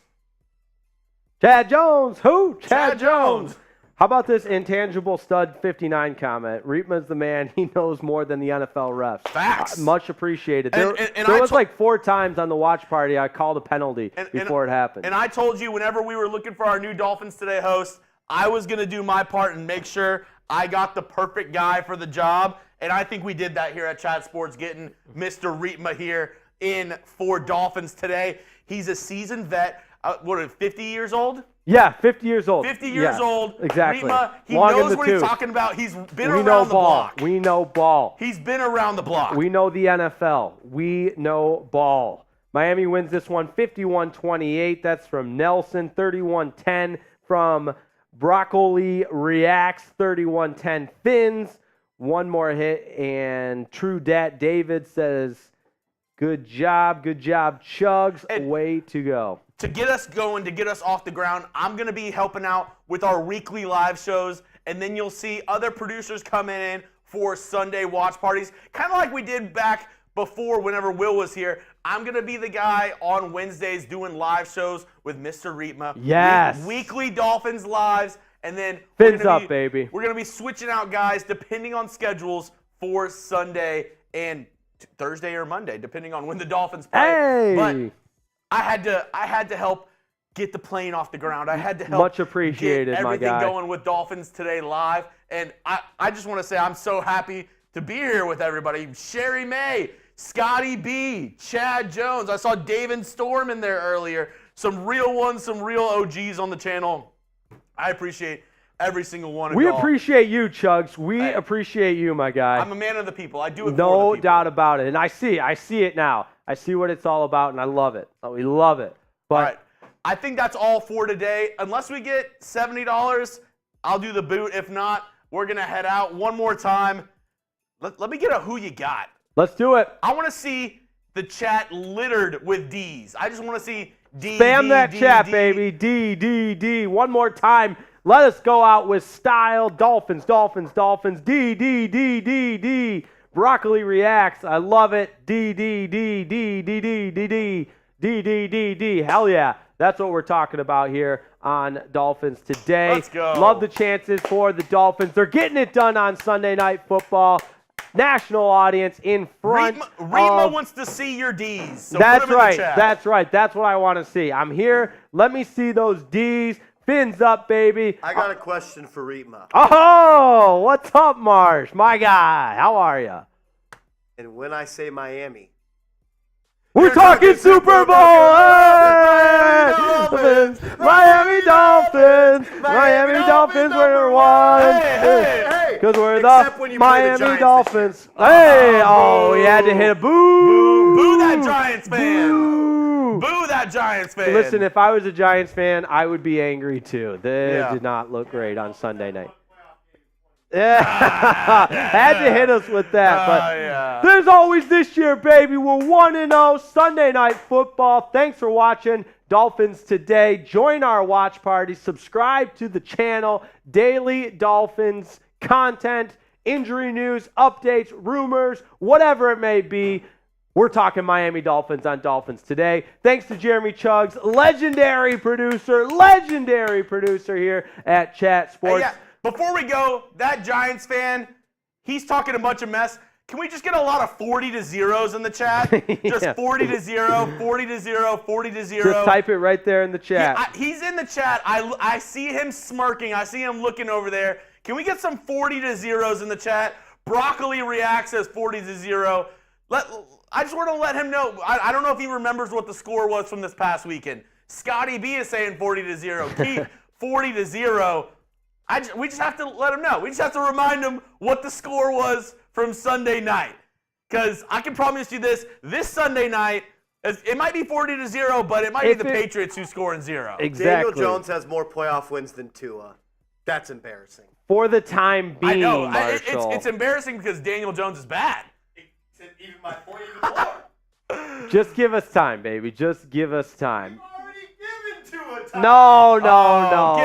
Chad Jones. Who? Chad Jones. How about this intangible stud 59 comment? Riepma's the man. He knows more than the NFL refs. Facts. Much appreciated. There I was 4 times on the watch party I called a penalty before it happened. And I told you whenever we were looking for our new Dolphins Today host, I was going to do my part and make sure I got the perfect guy for the job. And I think we did that here at Chat Sports, getting Mr. Riepma here in for Dolphins Today. He's a seasoned vet. 50 years old? Yeah, 50 years old. 50 years old. Exactly. Riepma, he Long knows in the what he's tooth. talking about. He's been We around know the ball. block. We know ball. He's been around the block. We know the NFL. We know ball. Miami wins this one 51-28. That's from Nelson. 31-10 from Broccoli Reacts. 31-10 Fins. One more hit. And True Dat David says, good job, Chugs. Way to go. To get us going, to get us off the ground, I'm going to be helping out with our weekly live shows, and then you'll see other producers coming in for Sunday watch parties, kind of like we did back before whenever Will was here. I'm going to be the guy on Wednesdays doing live shows with Mr. Riepma. Yes. Weekly Dolphins lives, and then Fins up, baby. We're going to be switching out guys depending on schedules for Sunday and Thursday or Monday, depending on when the Dolphins play. Hey! But I had to help get the plane off the ground. I had to help Much appreciated, get my guy. everything going with Dolphins Today live. And I just want to say I'm so happy to be here with everybody. Sherry May, Scotty B, Chad Jones. I saw David Storm in there earlier. Some real ones, some real OGs on the channel. I appreciate every single one of y'all. We appreciate you, Chugs. We appreciate you, my guy. I'm a man of the people. I do it for the No people. doubt about it. And I see it now. I see what it's all about, and I love it. We love it. But all right. I think that's all for today. Unless we get $70, I'll do the boot. If not, we're going to head out one more time. Let me get a who you got. Let's do it. I want to see the chat littered with D's. I just want to see D. Spam D, that D, chat, D. baby. D. One more time. Let us go out with style. Dolphins. D. Broccoli reacts. I love it. D. Hell yeah. That's what we're talking about here on Dolphins Today. Let's go. Love the chances for the Dolphins. They're getting it done on Sunday Night Football. National audience in front. Riepma wants to see your D's. So That's put them in right. the chat. That's right. That's what I want to see. I'm here. Let me see those D's. Fins up, baby. I got a question for Riepma. Oh, what's up, Marsh? My guy. How are you? And when I say Miami, We're talking Super Bowl. Hey! Dolphins! Miami Dolphins. Miami Dolphins. We're one. Hey! Because we're Except the when you play the Miami Giants Dolphins. Hey! Oh, he had to hit a boo. Boo that Giants fan. Boo. Boo that Giants fan. Listen, if I was a Giants fan, I would be angry too. They Yeah. did not look great on Sunday night. Yeah, had to hit us with that. But yeah. there's always this year, baby. We're 1-0 Sunday Night Football. Thanks for watching Dolphins Today. Join our watch party. Subscribe to the channel. Daily Dolphins content, injury news, updates, rumors, whatever it may be. We're talking Miami Dolphins on Dolphins Today. Thanks to Jeremy Chuggs, legendary producer here at Chat Sports. Hey, yeah. Before we go, that Giants fan, he's talking a bunch of mess. Can we just get a lot of 40 to zeros in the chat? Just Yeah. 40 to 0, 40 to 0, 40 to 0. Just type it right there in the chat. He's in the chat. I see him smirking. I see him looking over there. Can we get some 40 to zeros in the chat? Broccoli reacts as 40 to 0. I just want to let him know. I don't know if he remembers what the score was from this past weekend. Scotty B is saying 40 to 0. Keith, 40 to 0. We just have to let him know. We just have to remind him what the score was from Sunday night. Because I can promise you this Sunday night, it might be 40 to 0, but it might be the Patriots who score in 0. Exactly. Daniel Jones has more playoff wins than Tua. That's embarrassing. For the time being, I know. Marshall. It's embarrassing because Daniel Jones is bad. Even my point even more. Just give us time, baby. Just give us time. Already given Tua time. No. Get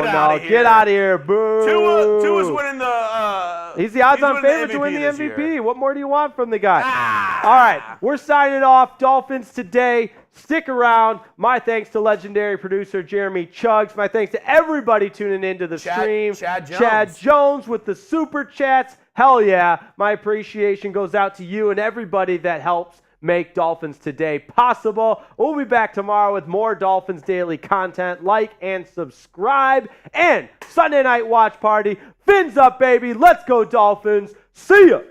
outta here. Get out of here. Boo. Tua's winning the. He's the odds-on winning favorite to win the this MVP. year. What more do you want from the guy? Ah. All right, we're signing off. Dolphins Today. Stick around. My thanks to legendary producer Jeremy Chuggs. My thanks to everybody tuning into the stream. Chad Jones with the super chats. Hell yeah. My appreciation goes out to you and everybody that helps make Dolphins Today possible. We'll be back tomorrow with more Dolphins Daily content. Like and subscribe. And Sunday Night Watch Party. Fins up, baby. Let's go, Dolphins. See ya.